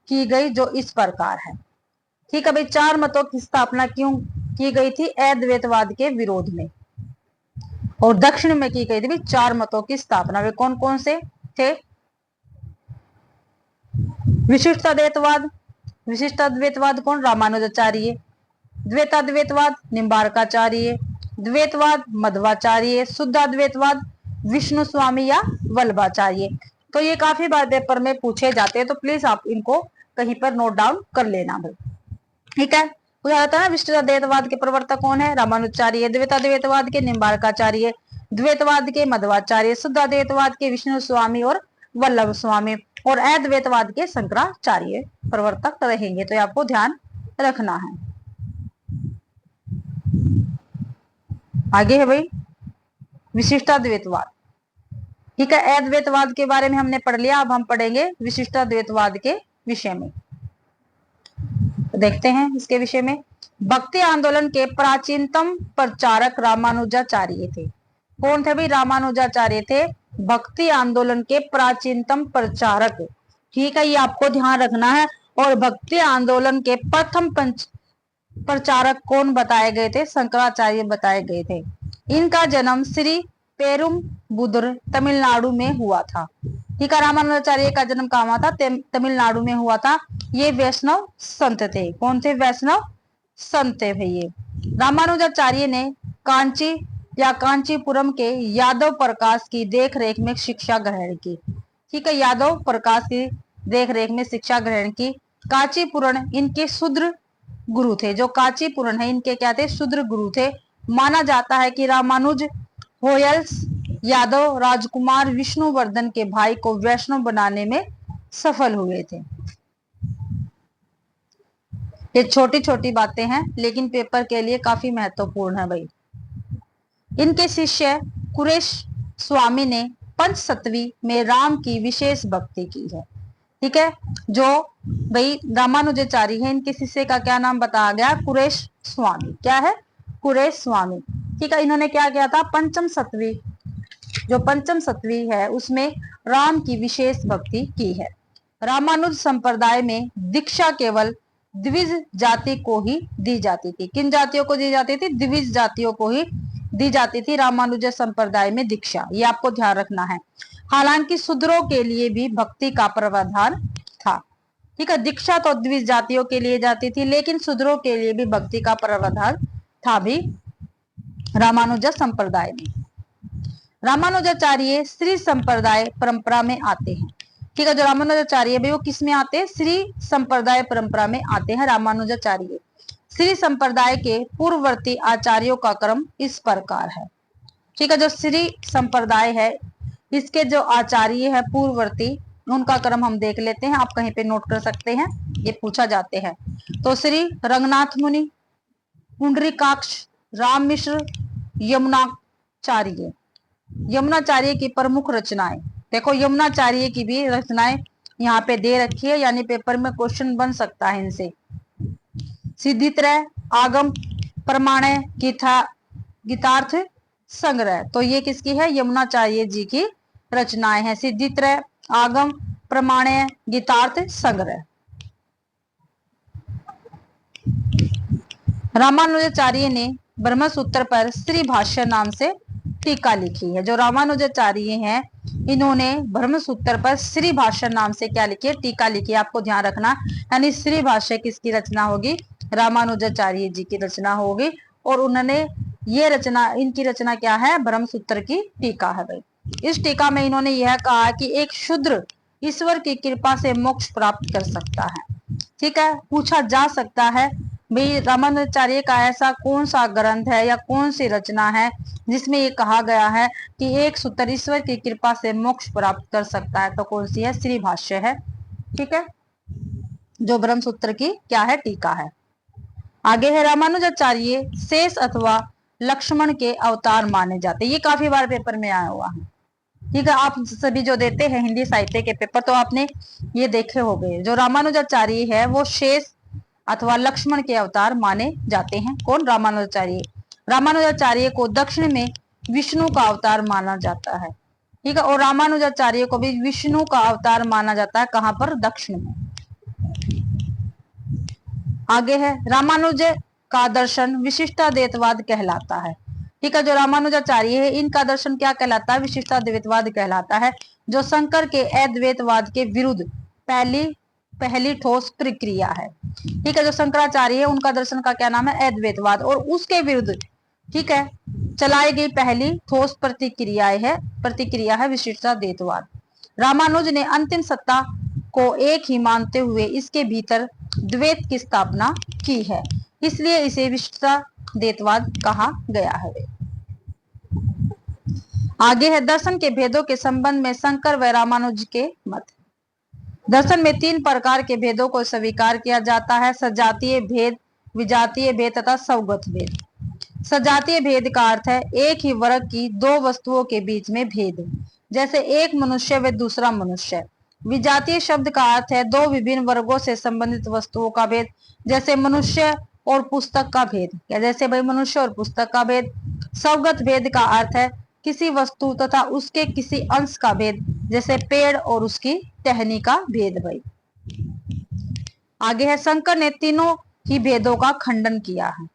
की गई, जो इस प्रकार है। ठीक है भाई, 4 मतों की स्थापना क्यों की गई थी? अद्वैतवाद के विरोध में। और दक्षिण में की गई थी 4 मतों की स्थापना। वे कौन कौन से थे? विशिष्टाद्वैतवाद, विशिष्टाद्वैतवाद कौन? रामानुजाचार्य। द्वैताद्वैतवाद निम्बारकाचार्य। द्वैतवाद मध्वाचार्य। शुद्धाद्वैतवाद विष्णु स्वामी या वल्लभाचार्य। तो ये काफी बार पेपर में पूछे जाते हैं, तो प्लीज आप इनको कहीं पर नोट डाउन कर लेना भाई। ठीक है, पूछा जाता है विशिष्टाद्वैतवाद के प्रवर्तक कौन है? रामानुजाचार्य। द्वैताद्वैतवाद के निम्बारकाचार्य। द्वैतवाद के मध्वाचार्य। शुद्धाद्वैतवाद के विष्णु स्वामी और वल्लभ स्वामी। और अद्वैतवाद के शंकराचार्य प्रवर्तक रहेंगे, तो आपको ध्यान रखना है। आगे है भाई विशिष्टाद्वैतवाद। ठीक है, अद्वैतवाद के बारे में हमने पढ़ लिया, अब हम पढ़ेंगे विशिष्टाद्वैतवाद के विषय में। तो देखते हैं इसके विषय में। भक्ति आंदोलन के प्राचीनतम प्रचारक रामानुजाचार्य थे। कौन थे भाई? रामानुजाचार्य थे भक्ति आंदोलन के प्राचीनतम प्रचारक। ठीक है, ये आपको ध्यान रखना है। और भक्ति आंदोलन के प्रथम प्रचारक कौन बताए गए थे? शंकराचार्य बताए गए थे। इनका जन्म श्री पेरुम बुदुर तमिलनाडु में हुआ था। ठीक है, रामानुजाचार्य का जन्म कहाँ हुआ था? तमिलनाडु में हुआ था। ये वैष्णव संत थे। कौन थे? वैष्णव संत थे भाई। ये रामानुजाचार्य ने कांची या कांचीपुरम के यादव प्रकाश की देखरेख में शिक्षा ग्रहण की। ठीक है, यादव प्रकाश की देखरेख में शिक्षा ग्रहण की। कांचीपुरम इनके शूद्र गुरु थे। जो कांचीपुरम है, इनके क्या थे? शूद्र गुरु थे। माना जाता है कि रामानुज होयल्स यादव राजकुमार विष्णुवर्धन के भाई को वैष्णव बनाने में सफल हुए थे। ये छोटी छोटी बातें हैं लेकिन पेपर के लिए काफी महत्वपूर्ण है भाई। इनके शिष्य कुरेश स्वामी ने पंचसतवी में राम की विशेष भक्ति की है। ठीक है, जो भाई रामानुजाचार्य है इनके शिष्य का क्या नाम बताया गया? कुरेश स्वामी। क्या है? कुरेश स्वामी। ठीक है, इन्होंने क्या किया था? पंचम सतवी, जो पंचम सतवी है उसमें राम की विशेष भक्ति की है। रामानुज संप्रदाय में दीक्षा केवल द्विज जाति को ही दी जाती थी। किन जातियों को दी जाती थी? द्विज जातियों को ही दी जाती थी रामानुज संप्रदाय में दीक्षा। ये आपको ध्यान रखना है। हालांकि शूद्रों के लिए भी भक्ति का प्रावधान था। ठीक है, दीक्षा तो द्विज जातियों के लिए जाती थी लेकिन शूद्रों के लिए भी भक्ति का प्रावधान था भी रामानुज संप्रदाय में। रामानुजाचार्य श्री संप्रदाय परंपरा में आते हैं। ठीक है, जो रामानुजाचार्य है वो किस में आते हैं? श्री संप्रदाय परंपरा में आते हैं रामानुजाचार्य। श्री संप्रदाय के पूर्ववर्ती आचार्यों का क्रम इस प्रकार है। ठीक है, जो श्री संप्रदाय है इसके जो आचार्य है पूर्ववर्ती, उनका क्रम हम देख लेते हैं। आप कहीं पे नोट कर सकते हैं, ये पूछा जाते हैं। तो श्री रंगनाथ मुनि, पुंडरीकाक्ष, राम मिश्र, यमुनाचार्य। यमुनाचार्य की प्रमुख रचनाएं देखो, यमुनाचार्य की भी रचनाएं यहाँ पे दे रखी है, यानी पेपर में क्वेश्चन बन सकता है इनसे। सिद्धित्रय, आगम, प्रमाणय, गीतार्थ संग्रह। तो ये किसकी है? यमुनाचार्य जी की रचनाएं हैं। सिद्धित्रय, आगम, प्रमाणय, गीतार्थ संग्रह। रामानुजाचार्य ने ब्रह्मसूत्र पर श्री भाष्य नाम से टीका लिखी है। जो रामानुजाचार्य हैं इन्होंने ब्रह्मसूत्र पर श्री भाष्य नाम से क्या लिखी है? टीका लिखी है। आपको ध्यान रखना, यानी श्री भाष्य किसकी रचना होगी? रामानुजाचार्य जी की रचना होगी। और उन्होंने ये रचना, इनकी रचना क्या है? ब्रह्मसूत्र की टीका है भाई। इस टीका में इन्होंने यह कहा कि एक शूद्र ईश्वर की कृपा से मोक्ष प्राप्त कर सकता है। ठीक है, पूछा जा सकता है भाई रामानुजाचार्य का ऐसा कौन सा ग्रंथ है या कौन सी रचना है जिसमें ये कहा गया है कि एक शूद्र ईश्वर की कृपा से मोक्ष प्राप्त कर सकता है? तो कौन सी है? श्री भाष्य है। ठीक है, जो ब्रह्मसूत्र की क्या है? टीका है। आगे है, रामानुजाचार्य शेष अथवा लक्ष्मण के अवतार माने जाते। ये काफी बार पेपर में आया हुआ है। ठीक है, आप सभी जो देते हैं हिंदी साहित्य के पेपर तो आपने ये देखे हो गए। जो रामानुजाचार्य है वो शेष अथवा लक्ष्मण के अवतार माने जाते हैं। कौन? रामानुजाचार्य। रामानुजाचार्य को दक्षिण में विष्णु का अवतार माना जाता है। ठीक है, और रामानुजाचार्य को भी विष्णु का अवतार माना जाता है। कहां पर? दक्षिण में। आगे है, रामानुज का दर्शन विशिष्टाद्वैतवाद कहलाता है। ठीक है, जो रामानुजाचार्य है इनका दर्शन क्या कहलाता है? विशिष्टाद्वैतवाद कहलाता है, जो शंकर के अद्वैतवाद के विरुद्ध पहली ठोस प्रक्रिया है। ठीक है, जो शंकराचार्य है उनका दर्शन का क्या नाम है? अद्वैतवाद। और उसके विरुद्ध, ठीक है, चलाई गई पहली ठोस प्रतिक्रिया है विशिष्टाद्वैतवाद। रामानुज ने अंतिम सत्ता को एक ही मानते हुए इसके भीतर द्वैत की स्थापना की है, इसलिए इसे विशिष्टाद्वैतवाद कहा गया है। आगे है, दर्शन के भेदों के संबंध में शंकर व रामानुज के मत। दर्शन में 3 प्रकार के भेदों को स्वीकार किया जाता है: सजातीय भेद, विजातीय भेद तथा स्वगत भेद। सजातीय भेद का अर्थ है एक ही वर्ग की 2 वस्तुओं के बीच में भेद, जैसे एक मनुष्य व दूसरा मनुष्य। विजातीय शब्द का अर्थ है 2 विभिन्न वर्गों से संबंधित वस्तुओं का भेद, जैसे मनुष्य और पुस्तक का भेद। जैसे भाई मनुष्य और पुस्तक का भेद। स्वगत भेद का अर्थ है किसी वस्तु तथा उसके किसी अंश का भेद, जैसे पेड़ और उसकी टहनी का भेद भाई। आगे है, शंकर ने तीनों ही भेदों का खंडन किया है।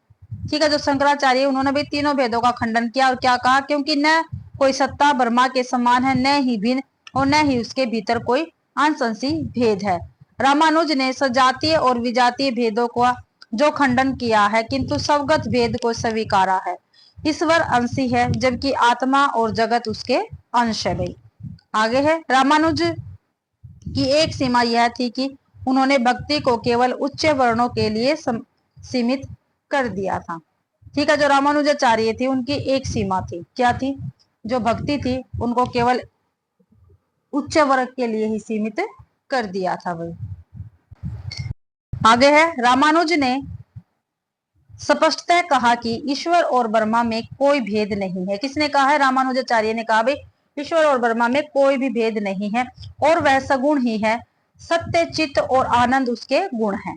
ठीक है, जो शंकराचार्य उन्होंने भी तीनों भेदों का खंडन किया और क्या कहा? क्योंकि न कोई सत्ता ब्रह्मा के समान है, न ही भिन्न, और न ही उसके भीतर कोई अंशी भेद है। रामानुज ने सजातीय और विजातीय भेदों को जो खंडन किया है, किंतु स्वगत भेद को स्वीकारा है। ईश्वर अंशी है जबकि आत्मा और जगत उसके अंश है भाई। आगे है, रामानुज की एक सीमा यह थी कि उन्होंने भक्ति को केवल उच्च वर्णों के लिए सीमित कर दिया था। ठीक है, जो रामानुजाचार्य थी उनकी एक सीमा थी। क्या थी? जो भक्ति थी उनको केवल उच्च वर्ग के लिए ही सीमित कर दिया था भाई। आगे है, रामानुज ने स्पष्टतः कहा कि ईश्वर और ब्रह्मा में कोई भेद नहीं है। किसने कहा है? रामानुजाचार्य ने कहा भाई ईश्वर और ब्रह्मा में कोई भी भेद नहीं है और वह सगुण ही है, सत्य, चित्त और आनंद उसके गुण हैं।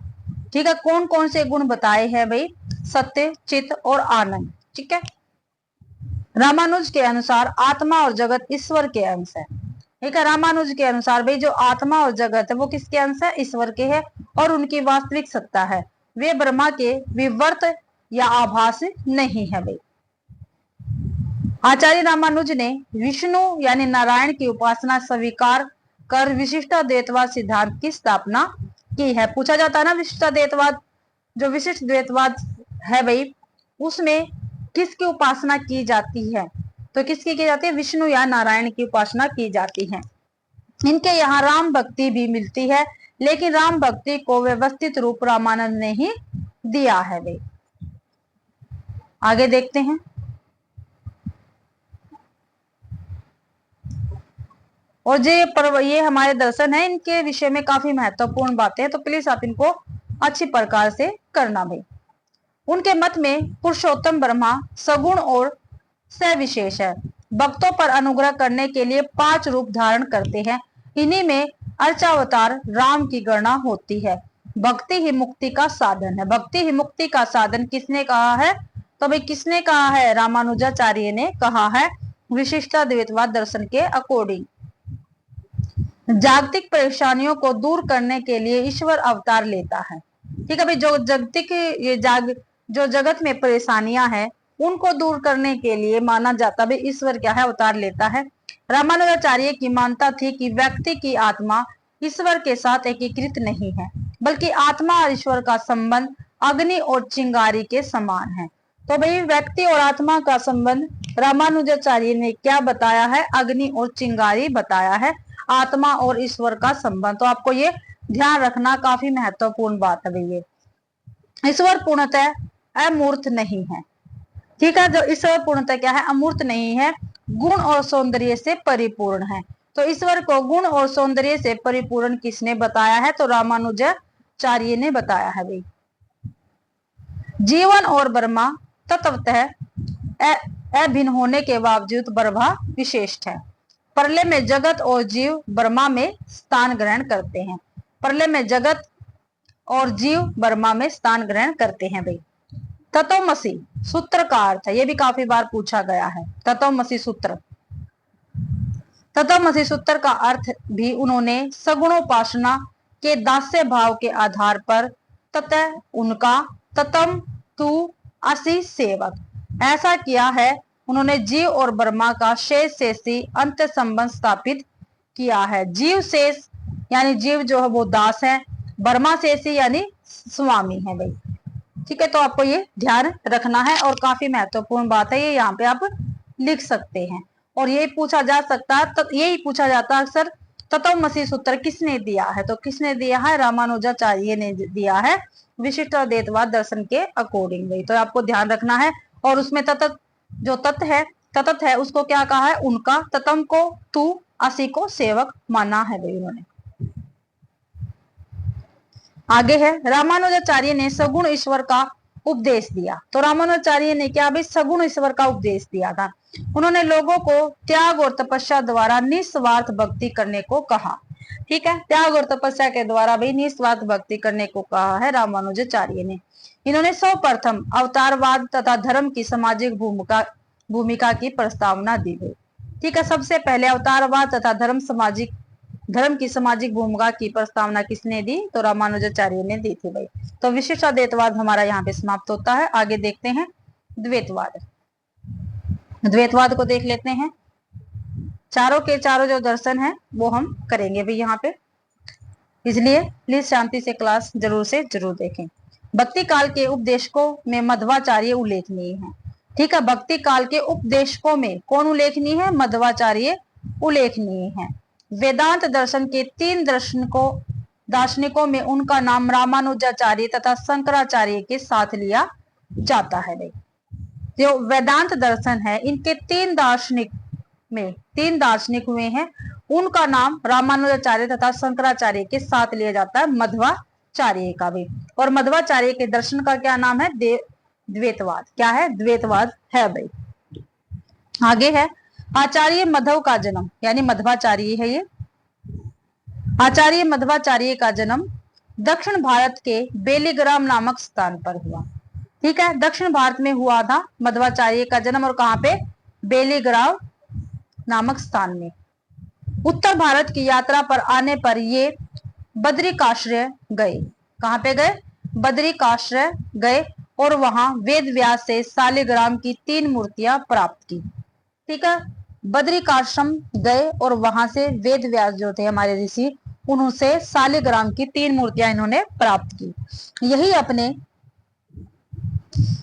ठीक है, कौन कौन से गुण बताए हैं भाई? सत्य, चित्त और आनंद। ठीक है, रामानुज के अनुसार आत्मा और जगत ईश्वर के अंश है। ठीक है, रामानुज के अनुसार भाई जो आत्मा और जगत है वो किसके अंश है? ईश्वर के है और उनकी वास्तविक सत्ता है, वे ब्रह्मा के विवर्त या आभास नहीं है भाई। आचार्य रामानुज ने विष्णु यानी नारायण की उपासना स्वीकार कर विशिष्टाद्वैतवाद सिद्धांत की स्थापना की है। पूछा जाता है ना विशिष्टाद्वैतवाद, जो विशिष्ट द्वैतवाद है भाई उसमें किसकी उपासना की जाती है? तो किसकी की जाती है? विष्णु या नारायण की उपासना की जाती है। इनके यहाँ राम भक्ति भी मिलती है, लेकिन राम भक्ति को व्यवस्थित रूप रामानंद ने ही दिया है भाई। आगे देखते हैं। और ये हमारे दर्शन है, इनके विषय में काफी महत्वपूर्ण बातें हैं, तो प्लीज आप इनको अच्छी प्रकार से करना भाई। उनके मत में पुरुषोत्तम ब्रह्मा सगुण और सविशेष है, भक्तों पर अनुग्रह करने के लिए 5 रूप धारण करते हैं। इन्हीं में अर्चावतार राम की गणना होती है। भक्ति ही मुक्ति का साधन है। भक्ति ही मुक्ति का साधन किसने कहा है? तो भाई किसने कहा है? रामानुजाचार्य ने कहा है, विशिष्टाद्वैतवाद दर्शन के अकॉर्डिंग। जागतिक परेशानियों को दूर करने के लिए ईश्वर अवतार लेता है। ठीक है भाई, जो जगत में परेशानियां हैं उनको दूर करने के लिए माना जाता है ईश्वर क्या है? अवतार लेता है। रामानुजाचार्य की मानता थी कि व्यक्ति की आत्मा ईश्वर के साथ एकीकृत नहीं है, बल्कि आत्मा और ईश्वर का संबंध अग्नि और चिंगारी के समान है। तो भाई व्यक्ति और आत्मा का संबंध रामानुजाचार्य ने क्या बताया है? अग्नि और चिंगारी बताया है, आत्मा और ईश्वर का संबंध। तो आपको ये ध्यान रखना, काफी महत्वपूर्ण बात है भैया। ईश्वर पूर्णतः अमूर्त नहीं है। ठीक है, जो ईश्वर पूर्णतः क्या है? अमूर्त नहीं है, गुण और सौंदर्य से परिपूर्ण है। तो ईश्वर को गुण और सौंदर्य से परिपूर्ण किसने बताया है? तो रामानुजाचार्य ने बताया है भाई। जीवन और ब्रह्मा तत्वतः अभिन्न होने के बावजूद ब्रह्मा विशिष्ट है। प्रलय में जगत और जीव ब्रह्मा में स्थान ग्रहण करते हैं। प्रलय में जगत और जीव ब्रह्मा में स्थान ग्रहण करते हैं भाई। तत्वमसि सूत्र का अर्थ है, ये भी काफी बार पूछा गया है। तत्वमसि सूत्र, तत्वमसि सूत्र का अर्थ भी उन्होंने सगुणोपासना के दास्य भाव के आधार पर ततः उनका ततम तू असि सेवक ऐसा किया है। उन्होंने जीव और ब्रह्मा का शेष शेषी अंत संबंध स्थापित किया है। जीव शेष यानी जीव जो है वो दास है, ब्रह्मा शेषी यानी स्वामी है भाई। ठीक है, तो आपको ये ध्यान रखना है और काफी महत्वपूर्ण बात है, ये यहाँ पे आप लिख सकते हैं। और यही पूछा जा सकता है, तो यही पूछा जाता है अक्सर, तत्वमसि सूत्र किसने दिया है? तो किसने दिया है? रामानुजाचार्य ने दिया है, विशिष्टाद्वैतवाद दर्शन के अकॉर्डिंग भाई। तो आपको ध्यान रखना है। और उसमें जो तत्त है उसको क्या कहा है? उनका, ततम को तू, असि को सेवक माना है भाई उन्होंने। आगे है, रामानुजाचार्य ने सगुण ईश्वर का उपदेश दिया। तो रामानुजाचार्य ने क्या भाई? सगुण ईश्वर का उपदेश दिया था। उन्होंने लोगों को त्याग और तपस्या द्वारा निस्वार्थ भक्ति करने को कहा। ठीक है, त्याग और तपस्या के द्वारा भी निस्वार्थ भक्ति करने को कहा है रामानुजाचार्य ने। इन्होंने सर्वप्रथम अवतारवाद तथा धर्म की सामाजिक भूमिका की प्रस्तावना दी गई। ठीक है, सबसे पहले अवतारवाद तथा धर्म की सामाजिक भूमिका की प्रस्तावना किसने दी? तो रामानुजाचार्य ने दी थी भाई। तो विशिष्टाद्वैतवाद हमारा यहाँ पे समाप्त होता है। आगे देखते हैं द्वैतवाद। द्वैतवाद को देख लेते हैं। चारों के चारों जो दर्शन है वो हम करेंगे भी यहाँ पे, इसलिए प्लीज शांति से क्लास जरूर से जरूर देखें। भक्ति काल के उपदेशकों में मध्वाचार्य उल्लेखनीय है। ठीक है, भक्ति काल के उपदेशकों में कौन उल्लेखनीय है? मध्वाचार्य उल्लेखनीय है। वेदांत दर्शन के 3 दार्शनिकों में उनका नाम रामानुजाचार्य तथा शंकराचार्य के साथ लिया जाता है भाई। जो वेदांत दर्शन है इनके 3 दार्शनिक हुए हैं, उनका नाम रामानुजाचार्य तथा शंकराचार्य के साथ लिया जाता है, मध्वाचार्य मध्वाचार्य का भी। और मध्वाचार्य के दर्शन का क्या नाम है? द्वैतवाद। क्या है? द्वैतवाद है भाई। आगे है आचार्य मध्व का जन्म, यानी मध्वाचार्य है ये। आचार्य मध्वाचार्य का जन्म दक्षिण भारत के बेलीग्राम नामक स्थान पर हुआ। ठीक है, दक्षिण भारत में हुआ था मध्वाचार्य का जन्म, और कहां पे? बेलीग्राम नामक स्थान में। उत्तर भारत की यात्रा पर आने पर ये बद्रिकाश्रय गए। कहां पे गए? बद्रिकाश्रय गए, और वहां वेद व्यास से शालिग्राम की 3 मूर्तियां प्राप्त की। ठीक है, बद्रिकाश्रम गए और वहां से वेद व्यास जो थे हमारे ऋषि, उनसे शालिग्राम की 3 मूर्तियां इन्होंने प्राप्त की। यही अपने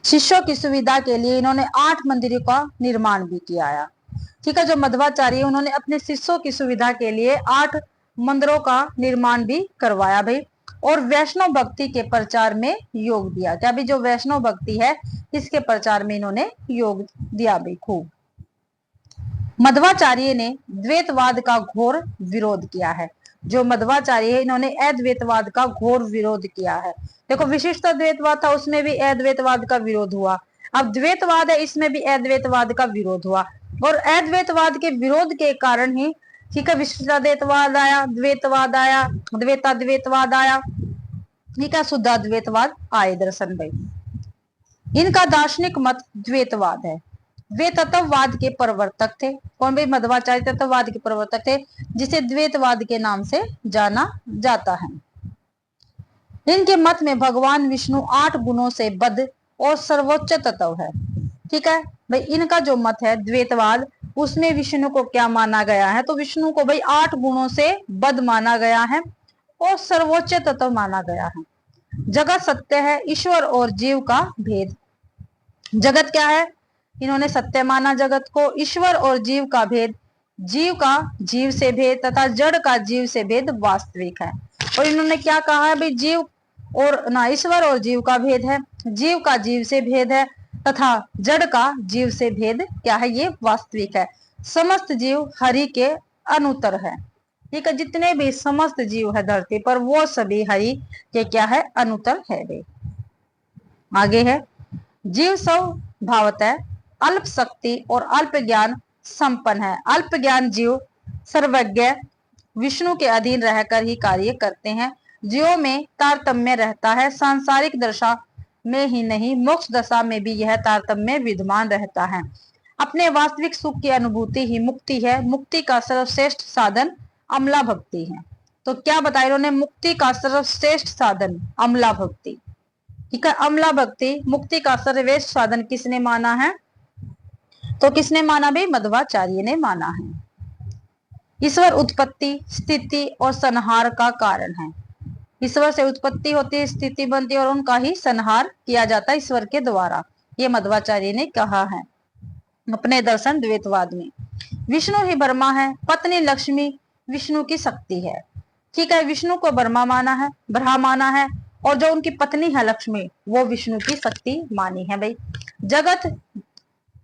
शिष्यों की सुविधा के लिए इन्होंने 8 मंदिरों का निर्माण भी किया। ठीक है, जो मध्वाचार्य उन्होंने अपने शिष्यों की सुविधा के लिए 8 मंदिरों का निर्माण भी करवाया भाई। और वैष्णव भक्ति के प्रचार में योग दिया। क्या भी? जो वैष्णव भक्ति है इसके प्रचार में इन्होंने योग दिया भाई खूब। मध्वाचार्य ने द्वैतवाद का घोर विरोध किया है। जो मध्वाचार्य है इन्होंने अद्वैतवाद का घोर विरोध किया है। देखो, विशिष्ट द्वैतवाद था, उसमें भी अद्वैतवाद का विरोध हुआ। अब द्वैतवाद है, इसमें भी अद्वैतवाद का विरोध हुआ। और अद्वैतवाद के विरोध के कारण ही, ठीक है, विशिष्टाद्वैतवाद आया, द्वैतवाद आया, द्वैताद्वैतवाद आया, ठीक है, शुद्धाद्वैतवाद आए दर्शन भाई। इनका दार्शनिक मत द्वैतवाद है। वे तत्ववाद के प्रवर्तक थे। कौन भाई? मध्वाचार्य तत्ववाद के प्रवर्तक थे, जिसे द्वैतवाद के नाम से जाना जाता है। इनके मत में भगवान विष्णु 8 गुणों से बद्ध और सर्वोच्च तत्व है। ठीक है भाई, इनका जो मत है द्वैतवाद, उसमें विष्णु को क्या माना गया है? तो विष्णु को भाई 8 गुणों से बद्ध माना गया है और सर्वोच्च तत्व माना गया है। जगत सत्य है, ईश्वर और जीव का भेद। जगत क्या है? इन्होंने सत्य माना जगत को, ईश्वर और जीव का भेद, जीव का जीव से भेद तथा जड़ का जीव से भेद वास्तविक है। और इन्होंने क्या कहा है भाई? जीव और ना, ईश्वर और जीव का भेद है, जीव का जीव से भेद है तथा जड़ का जीव से भेद क्या है? ये वास्तविक है। समस्त जीव हरि के अनुतर है। ठीक है, जितने भी समस्त जीव है धरती पर वो सभी हरि के क्या है? अनुतर है वे। आगे है जीव स्वभावतः अल्प शक्ति और अल्प ज्ञान संपन्न है। अल्प ज्ञान जीव सर्वज्ञ विष्णु के अधीन रहकर ही कार्य करते हैं। जीवों में तारतम्य रहता है, सांसारिक दशा में ही नहीं मोक्ष दशा में भी यह तारतम्य विद्यमान रहता है। अपने वास्तविक सुख की अनुभूति ही मुक्ति है। मुक्ति का सर्वश्रेष्ठ साधन अमला भक्ति है। तो क्या बताया इन्होंने? मुक्ति का सर्वश्रेष्ठ साधन अमला भक्ति। ठीक है, अमला भक्ति मुक्ति का सर्वश्रेष्ठ साधन किसने माना है? तो किसने माना भाई? मध्वाचार्य ने माना है। ईश्वर उत्पत्ति, स्थिति और संहार का कारण है। ईश्वर से उत्पत्ति होती है, स्थिति बनती है और उनका ही संहार किया जाता है ईश्वर के द्वारा। ये मध्वाचार्य ने कहा है अपने दर्शन द्वैतवाद में। विष्णु ही ब्रह्मा है, पत्नी लक्ष्मी विष्णु की शक्ति है। ठीक है, विष्णु को ब्रह्मा माना है, ब्रह्मा माना है, और जो उनकी पत्नी है लक्ष्मी वो विष्णु की शक्ति मानी है भाई। जगत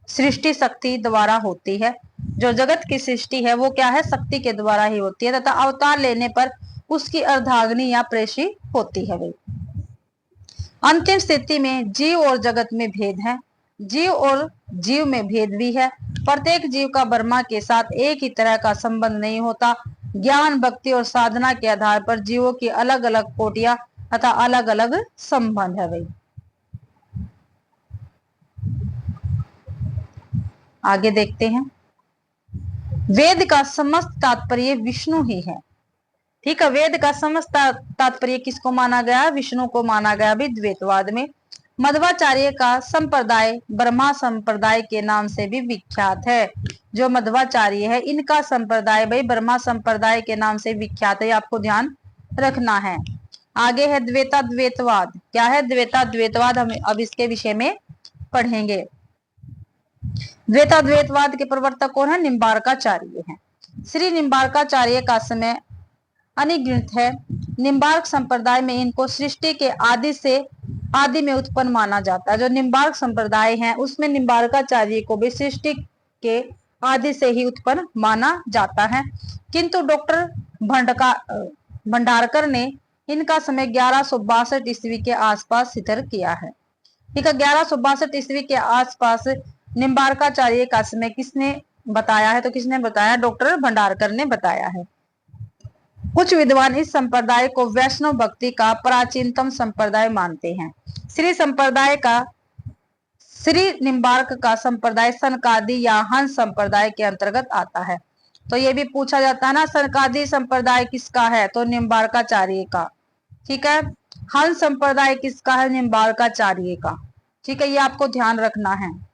सृष्टि शक्ति द्वारा होती है। जो जगत की सृष्टि है वो क्या है? शक्ति के द्वारा ही होती है तथा अवतार लेने पर उसकी अर्धाग्नि या प्रेषी होती है भाई। अंतिम स्थिति में जीव और जगत में भेद है, जीव और जीव में भेद भी है। प्रत्येक जीव का ब्रह्मा के साथ एक ही तरह का संबंध नहीं होता। ज्ञान, भक्ति और साधना के आधार पर जीवों की अलग अलग कोटियां तथा अलग अलग संबंध है भाई। आगे देखते हैं। वेद का समस्त तात्पर्य विष्णु ही है। ठीक है, वेद का समस्त तात्पर्य किसको माना गया? विष्णु को माना गया भी द्वैतवाद में। मध्वाचार्य का संप्रदाय ब्रह्मा संप्रदाय के नाम से भी विख्यात है। जो मध्वाचार्य है इनका संप्रदाय भाई ब्रह्मा संप्रदाय के नाम से विख्यात है, आपको ध्यान रखना है। आगे है द्वैताद्वैतवाद। क्या है द्वैताद्वैतवाद? हम अब इसके विषय में पढ़ेंगे। द्वैताद्वैतवाद के प्रवर्तक कौन है? निम्बार्काचार्य हैं। श्री निम्बार्काचार्य का समय अनिगिनत है। निम्बार्क संप्रदाय में इनको सृष्टि के आदि से आदि में उत्पन्न माना जाता है। जो निम्बार्क संप्रदाय है उसमें निम्बार्काचार्य को भी सृष्टि के आदि से ही उत्पन्न माना जाता है। किंतु डॉक्टर भंडारकर ने इनका समय 1162 ईस्वी के आसपास सितर किया है। ठीक है, 1162 ईस्वी के आसपास निम्बार्काचार्य का समय किसने बताया है? तो किसने बताया? डॉक्टर भंडारकर ने बताया है। कुछ विद्वान इस संप्रदाय को वैष्णव भक्ति का प्राचीनतम संप्रदाय मानते हैं। श्री निम्बार्क का संप्रदाय सनकादि या हंस संप्रदाय के अंतर्गत आता है। तो ये भी पूछा जाता है ना, सनकादि संप्रदाय किसका है? तो निम्बार्काचार्य का। ठीक है, हंस संप्रदाय किसका है? निम्बार्काचार्य का। ठीक है, ये आपको ध्यान रखना है।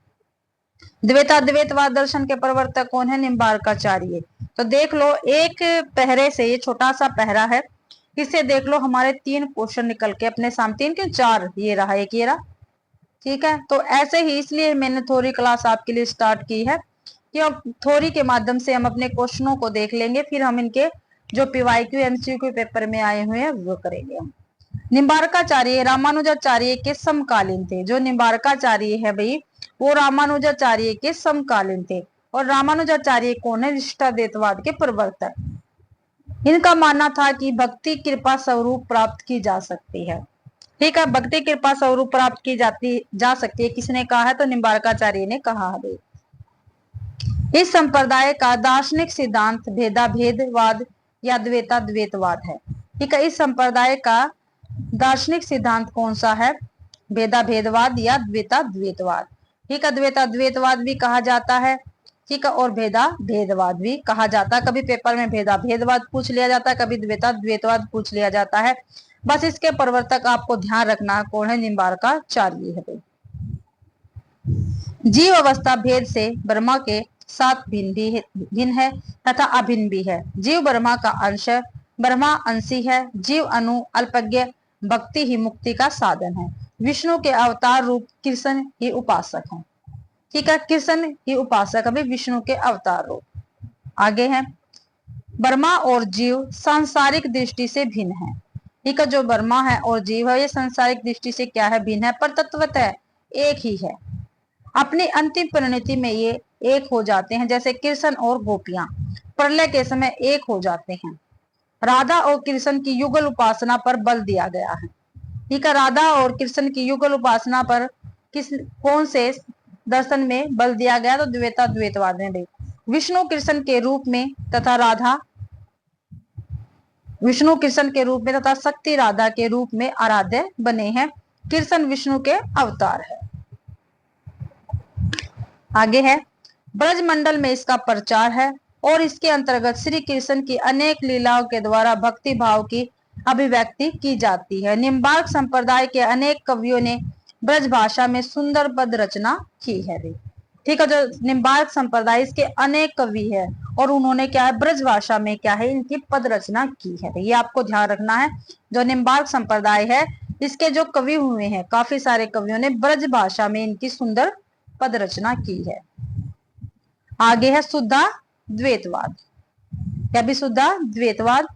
द्वैतवाद दर्शन के प्रवर्तक कौन है? निम्बार्काचार्य। तो देख लो, एक पहरे से, ये छोटा सा पहरा है, इससे देख लो हमारे 3 क्वेश्चन निकल के अपने सामने, 3 के 4, ये रहा, एक ये रहा। ठीक है, तो ऐसे ही इसलिए मैंने थ्योरी क्लास आपके लिए स्टार्ट की है कि अब थ्योरी के माध्यम से हम अपने क्वेश्चनों को देख लेंगे, फिर हम इनके जो पीवाईक्यू एमसीक्यू पेपर में आए हुए हैं वो करेंगे हम। निम्बार्काचार्य रामानुजाचार्य के समकालीन थे। जो निम्बार्काचार्य है भाई, वो रामानुजाचार्य के समकालीन थे। और रामानुजाचार्य कौन है? इष्टाद्वैतवाद के प्रवर्तक। इनका मानना था कि भक्ति कृपा स्वरूप प्राप्त की जा सकती है। ठीक है, भक्ति कृपा स्वरूप प्राप्त की जा सकती है। किसने कहा है? तो निम्बार्काचार्य ने कहा है। इस संप्रदाय का दार्शनिक सिद्धांत भेदाभेदवाद या द्वैतवाद है। ठीक है, इस संप्रदाय का दार्शनिक सिद्धांत कौन सा है? भेदाभेदवाद या द्वैतवाद। ठीक है, द्वैतवाद भी कहा जाता है। ठीक है, और भेदाभेदवाद भी कहा जाता है। कभी पेपर में भेदाभेदवाद पूछ लिया जाता है, कभी द्वैतवाद पूछ लिया जाता है। बस इसके प्रवर्तक आपको ध्यान रखना कौन है? निम्बार्काचार्य है। जीव अवस्था भेद से ब्रह्मा के साथ भिन्न है तथा अभिन्न भी है। जीव ब्रह्मा का अंश, ब्रह्मा अंशी है। जीव अनु अल्पज्ञ, भक्ति ही मुक्ति का साधन है। विष्णु के अवतार रूप कृष्ण ही उपासक हैं। ठीक है, कृष्ण ही उपासक, अभी विष्णु के अवतार रूप। आगे है, ब्रह्मा और जीव सांसारिक दृष्टि से भिन्न है। ठीक है, जो ब्रह्मा है और जीव है, ये सांसारिक दृष्टि से क्या है? भिन्न है, पर तत्वतः एक ही है। अपनी अंतिम परिणति में ये एक हो जाते हैं, जैसे कृष्ण और गोपियां प्रलय के समय एक हो जाते हैं। राधा और कृष्ण की युगल उपासना पर बल दिया गया है। ठीक है, राधा और कृष्ण की युगल उपासना पर कौन से दर्शन में बल दिया गया? तो द्वैतवाद में। विष्णु कृष्ण के रूप में तथा शक्ति राधा के रूप में आराध्य बने हैं। कृष्ण विष्णु के अवतार है। आगे है, ब्रजमंडल में इसका प्रचार है और इसके अंतर्गत श्री कृष्ण की अनेक लीलाओं के द्वारा भक्ति भाव की अभिव्यक्ति की जाती है। निम्बार्क संप्रदाय के अनेक कवियों ने ब्रज भाषा में सुंदर पद रचना की है। ठीक है, जो निम्बार्क संप्रदाय, इसके अनेक कवि है और उन्होंने क्या है? ब्रज भाषा में क्या है? इनकी पद रचना की है। ये आपको ध्यान रखना है। जो निम्बार्क संप्रदाय है, इसके जो कवि हुए हैं, काफी सारे कवियों ने ब्रज भाषा में इनकी सुंदर पद रचना की है। आगे है शुद्धाद्वैतवाद। क्या भी? शुद्धाद्वैतवाद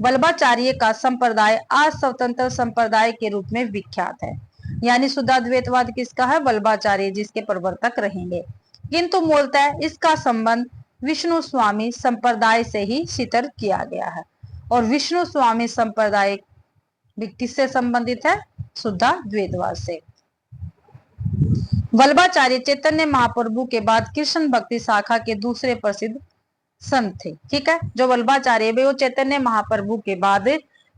वल्लभाचार्य का संप्रदाय आज स्वतंत्र संप्रदाय के रूप में विख्यात है। यानी शुद्धाद्वैतवाद किसका है? वल्लभाचार्य, जिसके प्रवर्तक रहेंगे। किंतु मूलतः इसका संबंध विष्णु स्वामी संप्रदाय से ही सितर किया गया है। और विष्णु स्वामी संप्रदाय किससे संबंधित है? शुद्धाद्वैतवाद से। वल्लभाचार्य चैतन्य महाप्रभु के बाद कृष्ण भक्ति शाखा के दूसरे प्रसिद्ध संत थे। ठीक है, जो वल्लभाचार्य वो चैतन्य महाप्रभु के बाद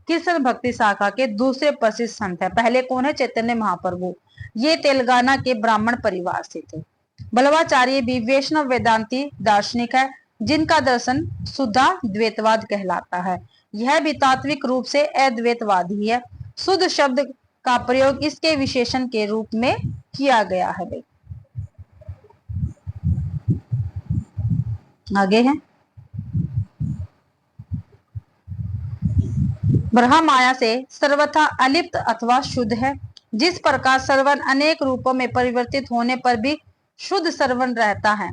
कृष्ण भक्ति शाखा के दूसरे प्रसिद्ध संत है। पहले कौन है? चैतन्य महाप्रभु। ये तेलंगाना के ब्राह्मण परिवार से थे। वल्लभाचार्य भी वैष्णव वेदांती दार्शनिक है, जिनका दर्शन शुद्धाद्वैतवाद कहलाता है। यह भी तात्विक रूप से अद्वैतवादी है। शुद्ध शब्द का प्रयोग इसके विशेषण के रूप में किया गया है। भाई आगे है, ब्रह्म माया से सर्वथा अलिप्त अथवा शुद्ध है। जिस प्रकार श्रवण अनेक रूपों में परिवर्तित होने पर भी शुद्ध श्रवण रहता है,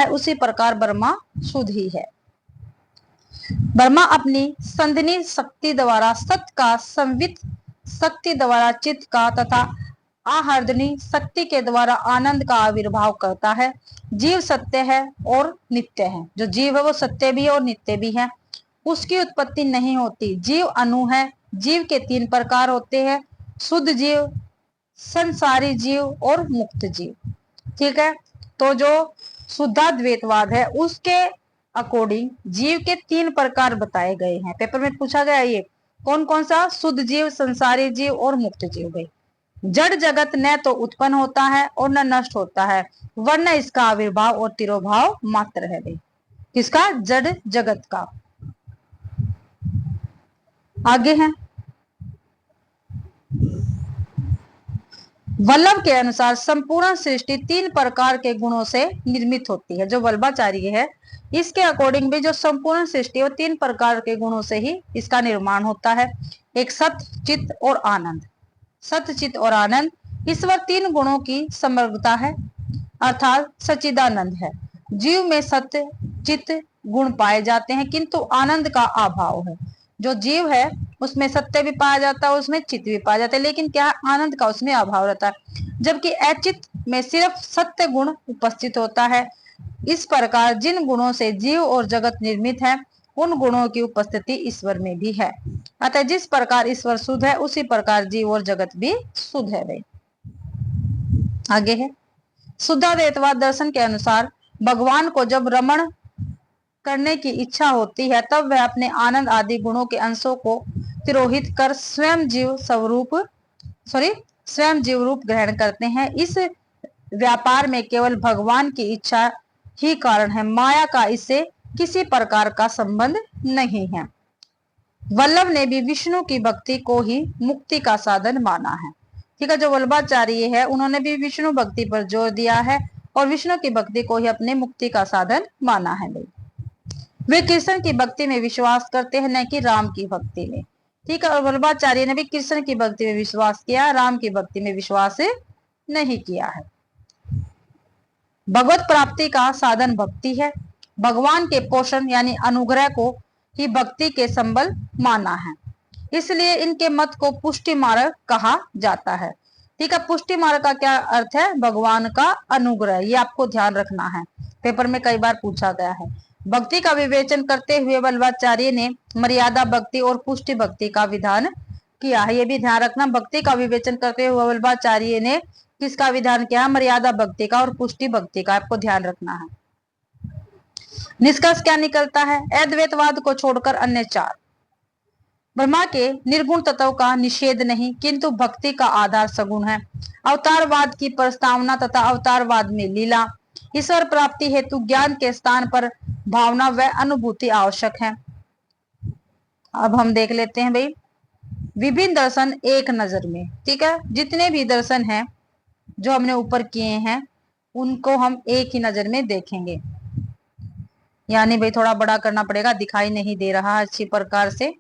उसी प्रकार ब्रह्मा शुद्ध ही है। ब्रह्मा अपनी संधिनी शक्ति द्वारा सत्य का, संवित शक्ति द्वारा चित्त का तथा आहर्दनी शक्ति के द्वारा आनंद का आविर्भाव करता है। जीव सत्य है और नित्य है। जो जीव है वो सत्य भी है और नित्य भी है। उसकी उत्पत्ति नहीं होती। जीव अणु है। जीव के 3 प्रकार होते हैं, शुद्ध जीव, संसारी जीव और मुक्त जीव। ठीक है, तो जो शुद्धाद्वैतवाद है उसके अकॉर्डिंग जीव के 3 प्रकार बताए गए हैं। पेपर में पूछा गया ये कौन कौन सा, शुद्ध जीव, संसारी जीव और मुक्त जीव। भाई जड़ जगत न तो उत्पन्न होता है और न नष्ट होता है, वरना इसका आविर्भाव और तिरोभाव मात्र है। भाई किसका, जड़ जगत का। आगे है, वल्लभ के अनुसार संपूर्ण सृष्टि 3 प्रकार के गुणों से निर्मित होती है। जो वल्लभाचार्य है इसके अकॉर्डिंग भी जो संपूर्ण सृष्टि वो 3 प्रकार के गुणों से ही इसका निर्माण होता है। एक सत्य, चित्त और आनंद। सत्य, चित्त और आनंद, ईश्वर 3 गुणों की समग्रता है अर्थात सच्चिदानंद है। जीव में सत्य चित्त गुण पाए जाते हैं किंतु आनंद का अभाव है। जो जीव है उसमें सत्य भी पाया जाता है, उसमें चित्त भी पाया जाता है, लेकिन क्या आनंद का उसमें अभाव रहता है। जबकि अचित्त में सिर्फ सत्य गुण उपस्थित होता है। इस प्रकार जिन गुणों से जीव और जगत निर्मित है उन गुणों की उपस्थिति ईश्वर में भी है। अतः जिस प्रकार ईश्वर शुद्ध है उसी प्रकार जीव और जगत भी शुद्ध है। भाई आगे है, शुद्धाद्वैतवाद दर्शन के अनुसार भगवान को जब रमण करने की इच्छा होती है तब वह अपने आनंद आदि गुणों के अंशों को तिरोहित कर स्वयं जीव रूप ग्रहण करते हैं। इस व्यापार में केवल भगवान की इच्छा ही कारण है, माया का इससे किसी प्रकार का संबंध नहीं है। वल्लभ ने भी विष्णु की भक्ति को ही मुक्ति का साधन माना है। ठीक है, जो वल्लभाचार्य है उन्होंने भी विष्णु भक्ति पर जोर दिया है और विष्णु की भक्ति को ही अपने मुक्ति का साधन माना है। भाई वे कृष्ण की भक्ति में विश्वास करते हैं, न कि राम की भक्ति में। ठीक है, और वल्लभाचार्य ने भी कृष्ण की भक्ति में विश्वास किया, राम की भक्ति में विश्वास नहीं किया है। भगवत प्राप्ति का साधन भक्ति है। भगवान के पोषण यानी अनुग्रह को ही भक्ति के संबल माना है, इसलिए इनके मत को पुष्टि मार्ग कहा जाता है। ठीक है, पुष्टि मार्ग का क्या अर्थ है, भगवान का अनुग्रह, ये आपको ध्यान रखना है, पेपर में कई बार पूछा गया है। भक्ति का विवेचन करते हुए वल्लभाचार्य ने मर्यादा भक्ति और पुष्टि भक्ति का विधान किया है, ये भी ध्यान रखना। भक्ति का विवेचन करते हुए वल्लभाचार्य ने किसका विधान किया, मर्यादा भक्ति का और पुष्टि भक्ति का, आपको ध्यान रखना है। निष्कर्ष क्या निकलता है, अद्वैतवाद को छोड़कर अन्य 4 ब्रह्मा के निर्गुण तत्व का निषेध नहीं किंतु भक्ति का आधार सगुण है। अवतारवाद की प्रस्तावना तथा अवतारवाद में लीला, ईश्वर प्राप्ति हेतु ज्ञान के स्थान पर भावना व अनुभूति आवश्यक है। अब हम देख लेते हैं भाई विभिन्न दर्शन एक नजर में। ठीक है, जितने भी दर्शन हैं जो हमने ऊपर किए हैं उनको हम एक ही नजर में देखेंगे, यानी भाई थोड़ा बड़ा करना पड़ेगा, दिखाई नहीं दे रहा अच्छी प्रकार से।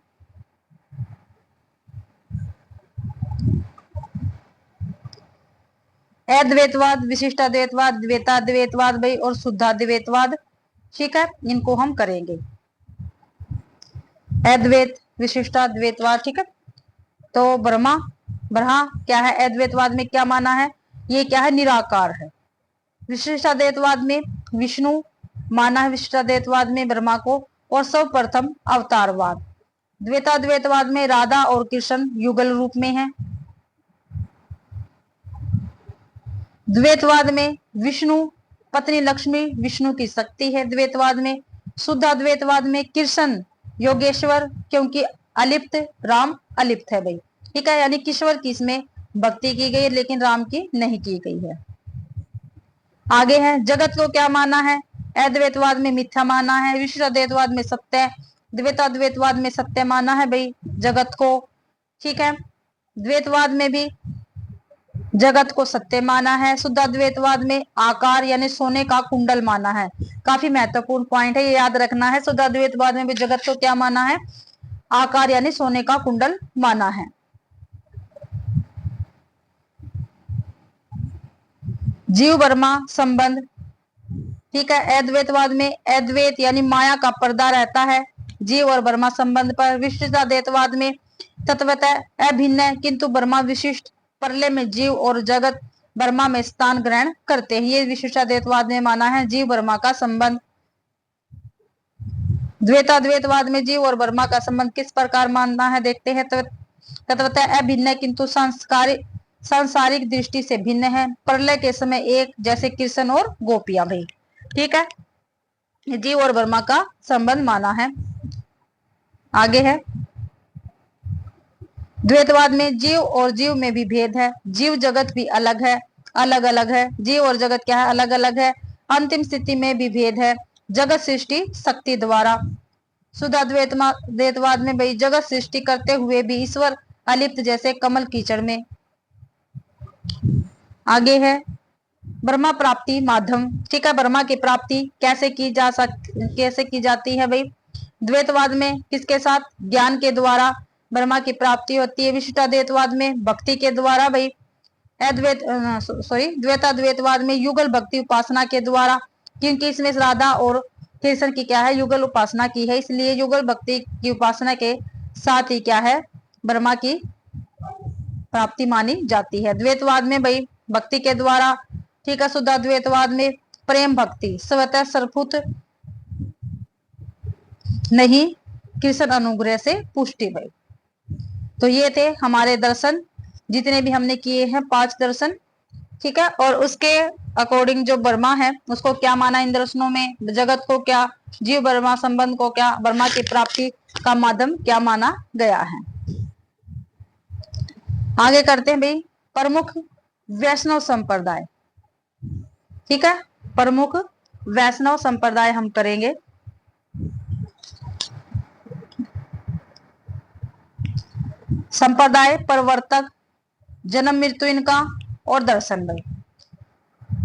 अद्वैतवाद, विशिष्टाद्वैतवाद, द्वैताद्वैतवाद भाई और शुद्धाद्वैतवाद। ठीक है, इनको हम करेंगे, अद्वैत, विशिष्टाद्वैतवाद। ठीक है, तो ब्रह्मा क्या है, अद्वैतवाद में क्या माना है, ये क्या है, निराकार है। विशिष्टाद्वैतवाद में विष्णु माना है, विशिष्टाद्वैतवाद में ब्रह्मा को, और सर्वप्रथम अवतारवाद। द्वैताद्वैतवाद में राधा और कृष्ण युगल रूप में है। द्वैतवाद में विष्णु पत्नी लक्ष्मी विष्णु की शक्ति है। द्वैतवाद में शुद्धाद्वैतवाद में कृष्ण योगेश्वर क्योंकि अलिप्त, राम अलिप्त है भाई। ठीक है, यानी किश्वर की इसमें भक्ति की गई लेकिन राम की नहीं की गई है। आगे है, जगत को क्या माना है, अद्वैतवाद में मिथ्या माना है, विशिष्टाद्वैतवाद में सत्य, द्वैताद्वैतवाद में सत्य माना है भाई जगत को। ठीक है, द्वैतवाद में भी जगत को सत्य माना है। शुद्धाद्वैतवाद में आकार यानी सोने का कुंडल माना है। काफी महत्वपूर्ण पॉइंट है, ये याद रखना है। शुद्धाद्वैतवाद में भी जगत को क्या माना है, आकार यानी सोने का कुंडल माना है। जीव ब्रह्मा संबंध। ठीक है, अद्वैतवाद में अद्वैत यानी माया का पर्दा रहता है जीव और ब्रह्मा संबंध पर। विशिष्टाद्वैतवाद में तत्वतः अभिन्न है किंतु ब्रह्मा विशिष्ट, प्रलय में जीव और जगत ब्रह्मा में स्थान ग्रहण करते हैं। ये विशिष्टाद्वैतवाद में माना है जीव ब्रह्मा का संबंध। द्वैताद्वैतवाद में जीव और ब्रह्मा का संबंध किस प्रकार मानना है देखते हैं। तो तत्वतः अभिन्न है किंतु सांसारिक दृष्टि से भिन्न है। प्रलय के समय एक जैसे कृष्ण और गोपियां भाई। ठीक है, जीव और ब्रह्मा का संबंध माना है। आगे है द्वैतवाद में जीव और जीव में भी भेद है। जीव जगत भी अलग है, अलग अलग है। जीव और जगत क्या है, अलग अलग है। अंतिम स्थिति में भी भेद है, जगत सृष्टि शक्ति द्वारा। शुद्धाद्वैतवाद में भाई जगत सृष्टि करते हुए भी ईश्वर अलिप्त जैसे कमल कीचड़ में। आगे है ब्रह्मा प्राप्ति माध्यम। ठीक है, ब्रह्मा की प्राप्ति कैसे की जाती है भाई। द्वैतवाद में किसके साथ, ज्ञान के द्वारा ब्रह्मा की प्राप्ति होती है। विशिष्टाद्वैतवाद में भक्ति के द्वारा भाई। द्वैताद्वैतवाद में युगल भक्ति उपासना के द्वारा, क्योंकि इसमें राधा और कृष्ण की क्या है, युगल उपासना की है, इसलिए युगल भक्ति की उपासना के साथ ही क्या है, ब्रह्मा की प्राप्ति मानी जाती है। द्वैतवाद में भाई भक्ति के द्वारा। ठीक है, शुद्धाद्वैतवाद में प्रेम भक्ति स्वतः सरभूत नहीं, कृष्ण अनुग्रह से पुष्टि भाई। तो ये थे हमारे दर्शन, जितने भी हमने किए हैं 5 दर्शन। ठीक है, और उसके अकॉर्डिंग जो ब्रह्मा है उसको क्या माना इन दर्शनों में, जगत को क्या, जीव ब्रह्मा संबंध को क्या, ब्रह्मा की प्राप्ति का माध्यम क्या माना गया है। आगे करते हैं भाई प्रमुख वैष्णव संप्रदाय। ठीक है, प्रमुख वैष्णव संप्रदाय हम करेंगे। संप्रदाय प्रवर्तक, जन्म मृत्यु इनका और दर्शन भाई।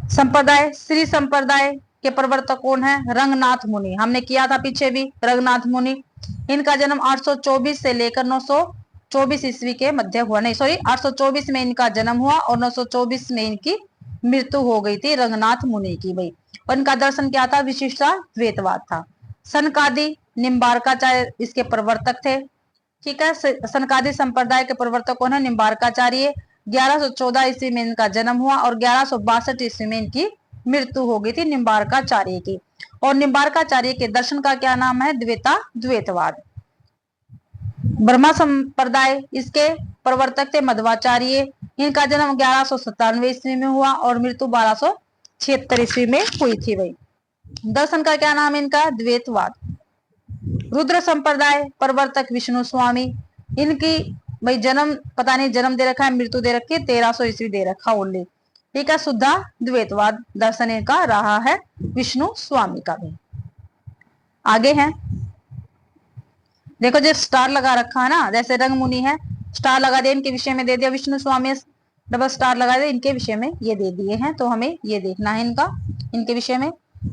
संप्रदाय श्री संप्रदाय के प्रवर्तक कौन है, रंगनाथ मुनि। हमने किया था पीछे भी, रंगनाथ मुनि। इनका जन्म 824 से लेकर 924 ईस्वी के मध्य हुआ, नहीं सॉरी 824 में इनका जन्म हुआ और 924 में इनकी मृत्यु हो गई थी रंगनाथ मुनि की भाई। और इनका दर्शन क्या था, विशिष्टाद्वैतवाद था। सनकादि निम्बार्काचार्य इसके प्रवर्तक थे। ठीक है, सनकादि संप्रदाय के प्रवर्तक कौन है, निम्बार्काचार्य। 1114 ईस्वी में इनका जन्म हुआ और 1162 ईस्वी में इनकी मृत्यु हो गई थी निम्बार्काचार्य की। और निम्बार्काचार्य के दर्शन का क्या नाम है, द्वैताद्वैतवाद। ब्रह्मा संप्रदाय इसके प्रवर्तक थे मध्वाचार्य। इनका जन्म 1197 ईस्वी में हुआ और मृत्यु 1276 ईस्वी में हुई थी भाई। दर्शन का क्या नाम है इनका, द्वैतवाद। रुद्र संप्रदाय प्रवर्तक विष्णु स्वामी। इनकी भाई जन्म पता नहीं, जन्म दे रखा है, मृत्यु दे रखी है 1300 ईस्वी दे रखा ओनली। ठीक है, शुद्धा द्वैतवाद दर्शन इनका रहा है विष्णु स्वामी का भी। आगे है देखो, जो स्टार लगा रखा है ना, जैसे रंग मुनि है, स्टार लगा दिया, इनके विषय में दे दिया। विष्णु स्वामी डबल स्टार लगा दिया, इनके विषय में ये दे दिए हैं, तो हमें ये देखना है इनका, इनके विषय में।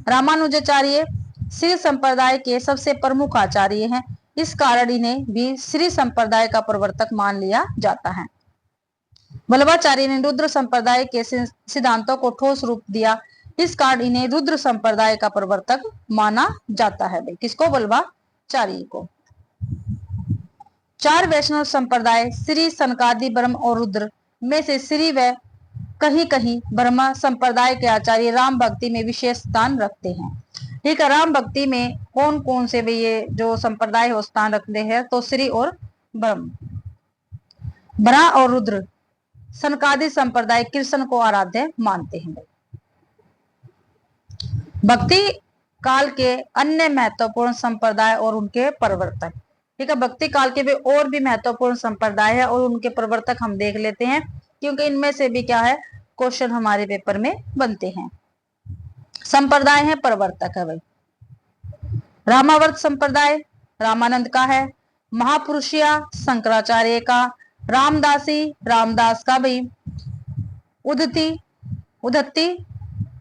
रामानुजाचार्य श्री संप्रदाय के सबसे प्रमुख आचार्य हैं, इस कारण इन्हें भी श्री संप्रदाय का प्रवर्तक मान लिया जाता है। वल्लभाचार्य ने रुद्र संप्रदाय के सिद्धांतों को ठोस रूप दिया, इस कारण इन्हें रुद्र संप्रदाय का प्रवर्तक माना जाता है भाई। किसको, वल्लभाचार्य को। 4 वैष्णव संप्रदाय श्री, सनकादि, ब्रह्म और रुद्र में से श्री व कहीं कहीं ब्रह्म संप्रदाय के आचार्य राम भक्ति में विशेष स्थान रखते हैं। ठीक है, राम भक्ति में कौन कौन से भी ये जो संप्रदाय हो स्थान रखते हैं, तो श्री और ब्रह्म। ब्रह्मा और रुद्र सनकादि संप्रदाय कृष्ण को आराध्य मानते हैं। भक्ति काल के अन्य महत्वपूर्ण संप्रदाय और उनके प्रवर्तक। ठीक है, भक्ति काल के भी और भी महत्वपूर्ण संप्रदाय है और उनके प्रवर्तक हम देख लेते हैं, क्योंकि इनमें से भी क्या है, क्वेश्चन हमारे पेपर में बनते हैं। संप्रदाय है, प्रवर्तक है भाई। रामावर्त संप्रदाय रामानंद का है। महापुरुषिया शंकराचार्य का। रामदासी रामदास का भाई। उदत्ती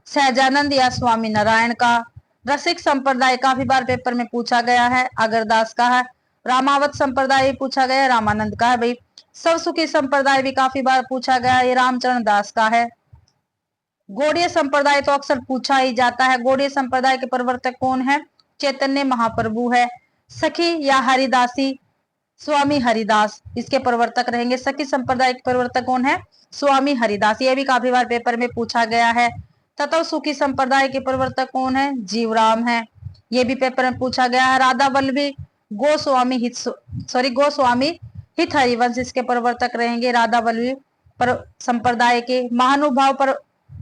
सहजानंद या स्वामी नारायण का। रसिक संप्रदाय काफी बार पेपर में पूछा गया है, अगरदास का है। रामावत संप्रदाय पूछा गया है, रामानंद का है भाई। सब सुखी संप्रदाय भी काफी बार पूछा गया है, ये रामचरण दास का है। गौड़ीय संप्रदाय तो अक्सर पूछा ही जाता है। गौड़ीय संप्रदाय के प्रवर्तक कौन है, चैतन्य महाप्रभु है। सखी या हरिदासी स्वामी हरिदास इसके प्रवर्तक रहेंगे। सखी संप्रदाय के प्रवर्तक कौन है, स्वामी हरिदास, ये भी काफी बार पेपर में पूछा गया है। तत्व सुखी संप्रदाय के प्रवर्तक कौन है, जीवराम है। ये भी पेपर में पूछा गया है। राधा वल्लभी गोस्वामी हित हरिवंश इसके प्रवर्तक रहेंगे, राधा वल्लभी पर संप्रदाय के। महानुभाव पर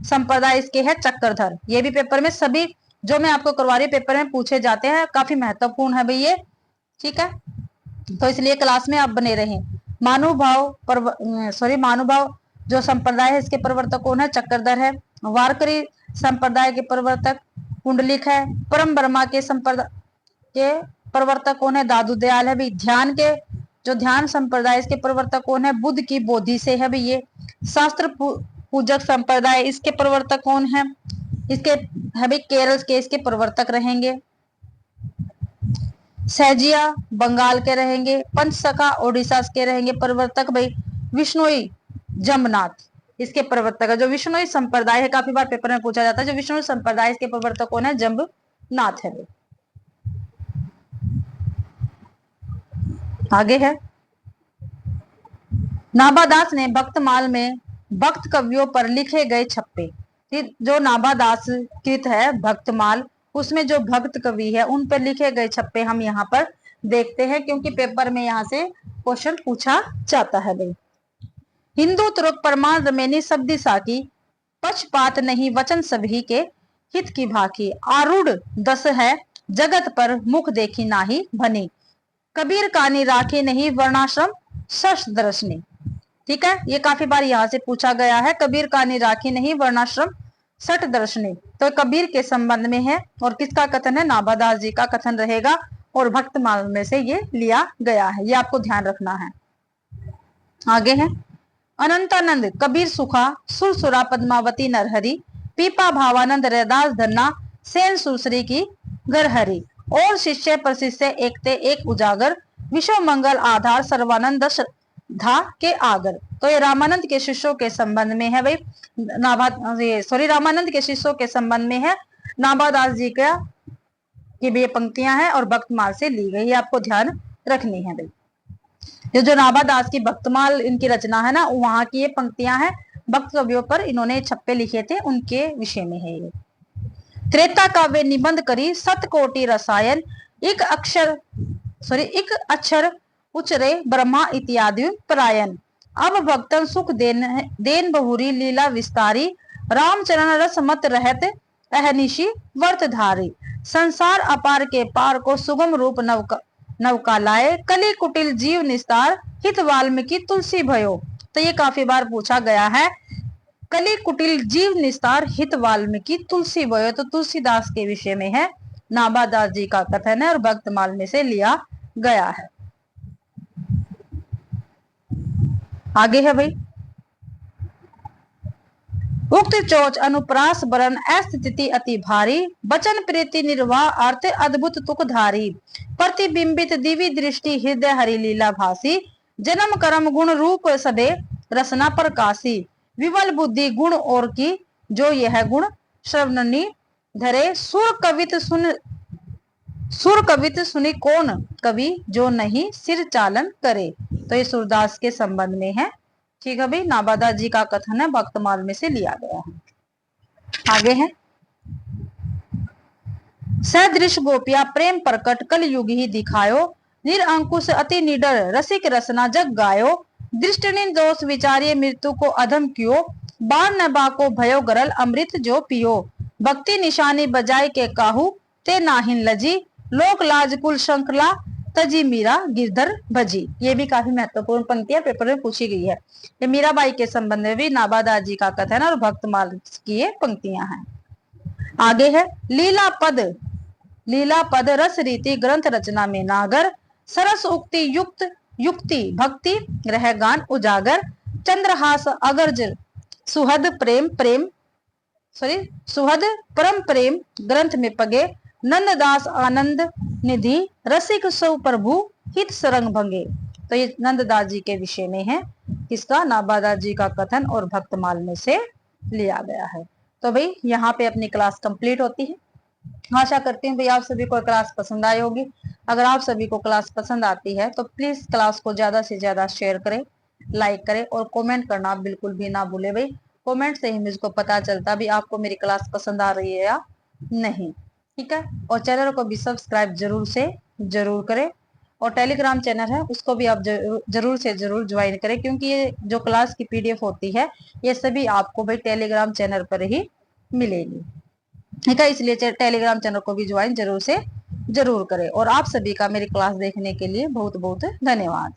संप्रदाय इसके है चक्रधर। ये भी पेपर में सभी जो मैं आपको करवा रही हूँ पेपर में पूछे जाते हैं, काफी महत्वपूर्ण है भाई ये, ठीक है, तो इसलिए क्लास में आप बने रहें। महानुभाव जो संप्रदाय है इसके प्रवर्तक कौन है? चक्रधर है। वारकरी संप्रदाय के प्रवर्तक पुंडलिक है। परम ब्रह्मा के संप्रदाय के प्रवर्तक कौन है? दादू दयाल है भाई। ध्यान के जो ध्यान संप्रदाय इसके प्रवर्तक कौन है? बुद्ध की बोधि से है भाई ये। शास्त्र पूजक संप्रदाय इसके प्रवर्तक कौन है? इसके है भाई केरल के इसके प्रवर्तक रहेंगे। सहजिया बंगाल के रहेंगे। पंचसखा ओडिशा के रहेंगे प्रवर्तक भाई विष्णोई जमनाथ इसके प्रवर्तक है। जो विष्णोई संप्रदाय है, काफी बार पेपर में पूछा जाता है, जो विष्णोई संप्रदाय इसके प्रवर्तक कौन है? जम्बनाथ है भाई। आगे है, नाभादास ने भक्तमाल में भक्त कवियों पर लिखे गए छप्पे। जो नाभादास कृत है भक्तमाल, उसमें जो भक्त कवि है उन पर लिखे गए छप्पे हम यहाँ पर देखते हैं, क्योंकि पेपर में यहाँ से क्वेश्चन पूछा जाता है भाई। हिंदू तुर्क परमान रमेनी शब्दी साकी, पक्षपात नहीं वचन सभी के हित की भाकी। आरूढ़ दस है जगत पर मुख देखी नाही भनी, कबीर कानी राखी नहीं वर्णाश्रम शश दर्शनी। ठीक है, ये काफी बार यहाँ से पूछा गया है। कबीर कानी राखी नहीं वर्णाश्रम सठ दर्शनी, तो कबीर के संबंध में है और किसका कथन है? नाभादास जी का कथन रहेगा और भक्तमाल में से ये लिया गया है, ये आपको ध्यान रखना है। आगे है, अनंतानंद कबीर सुखा सुरसुरा पद्मावती नरहरी, पीपा भावानंद रैदास धन्ना सेन सुरसरी की गरहरी। और शिष्य पर शिष्य एकते एक उजागर, विश्व मंगल आधार सर्वानंद धा के आगर। तो ये रामानंद के शिष्यों के संबंध में है भाई। रामानंद के शिष्यों के संबंध में है। नाभादास जी का की भी ये पंक्तियां हैं और भक्तमाल से ली गई, आपको ध्यान रखनी है भाई। ये जो नाभादास की भक्तमाल इनकी रचना है ना, वहां की ये पंक्तियां हैं। भक्त कवियों पर इन्होंने छप्पे लिखे थे, उनके विषय में है ये। त्रेता काव्य निबंध करी सतकोटि रसायन, एक अक्षर उचरे ब्रह्मा इत्यादि परायण। अब भक्तन सुख देन बहुरी लीला विस्तारी, रामचरण रस मत रहत अहनिशी वर्त धारी। संसार अपार के पार को सुगम रूप नवका लाए, कली कुटिल जीव निस्तार हित वाल्मीकि तुलसी भयो। तो ये काफी बार पूछा गया है। कली कुटिल जीव निस्तार हित वाल्मीकि तुलसी भयो, तो तुलसीदास के विषय में है। नाभादास जी का कथन है और भक्तमाल में से लिया गया है। आगे है भाई, उक्त चोच अनुप्रास बरन अस्थिति अति भारी, बचन प्रीति निर्वाह अर्थ अद्भुत तुकधारी। प्रतिबिंबित दिव्य दृष्टि हृदय हरि लीला भासी, जन्म कर्म गुण रूप सबे रसना प्रकाशी। विमल बुद्धि गुण और की जो यह गुण श्रवणनी धरे, सुर कवित सुनी कौन कवि जो नहीं सिर चालन करे। तो ये सूरदास के संबंध में है। ठीक है भाई, नाभादास जी का कथन है, भक्तमाल में से लिया गया है। आगे है, सदृश गोपिया प्रेम प्रकट कल युग ही दिखायो, निरअंकुश अति निडर रसिक रसना जग गायो। दृष्टि दोष विचारिये मृत्यु को अधम कियो, बाण न बाको भयो गरल अमृत जो पियो। भक्ति निशानी बजाय के काहू ते नाहिन लजी, लोक लाज कुल श्रृंखला तजी मीरा गिरधर भजी। ये भी काफी महत्वपूर्ण पंक्तियां पेपर में पूछी गई है। ये मीराबाई के संबंध में भी नाभादास जी का कथन और भक्तमाल की ये पंक्तियां हैं। आगे है, लीला पद रस रीति ग्रंथ रचना में नागर, सरस उक्ति युक्ति भक्ति रह गान उजागर। चंद्रहास अगर्ज सुहद परम प्रेम ग्रंथ में पगे, नंददास आनंद निधि रसिक सौ प्रभु हित सरंग भंगे। तो ये नंददास जी के विषय में है, किसका? नाभादास जी का कथन और भक्तमाल में से लिया गया है। तो भाई यहाँ पे अपनी क्लास कंप्लीट होती है। आशा करती हूँ भाई आप सभी को क्लास पसंद आई होगी। अगर आप सभी को क्लास पसंद आती है तो प्लीज क्लास को ज्यादा से ज्यादा शेयर करें, लाइक करें और कमेंट करना बिल्कुल भी ना भूले भाई। कमेंट से ही मुझको पता चलता भी आपको मेरी क्लास पसंद आ रही है या नहीं। ठीक है। और चैनल को भी सब्सक्राइब जरूर से जरूर करें। और टेलीग्राम चैनल है उसको भी आप जरूर से जरूर ज्वाइन करें, क्योंकि ये जो क्लास की पीडीएफ होती है ये सभी आपको भाई टेलीग्राम चैनल पर ही मिलेगी। ठीक है, इसलिए टेलीग्राम चैनल को भी ज्वाइन जरूर से जरूर करें। और आप सभी का मेरी क्लास देखने के लिए बहुत बहुत धन्यवाद।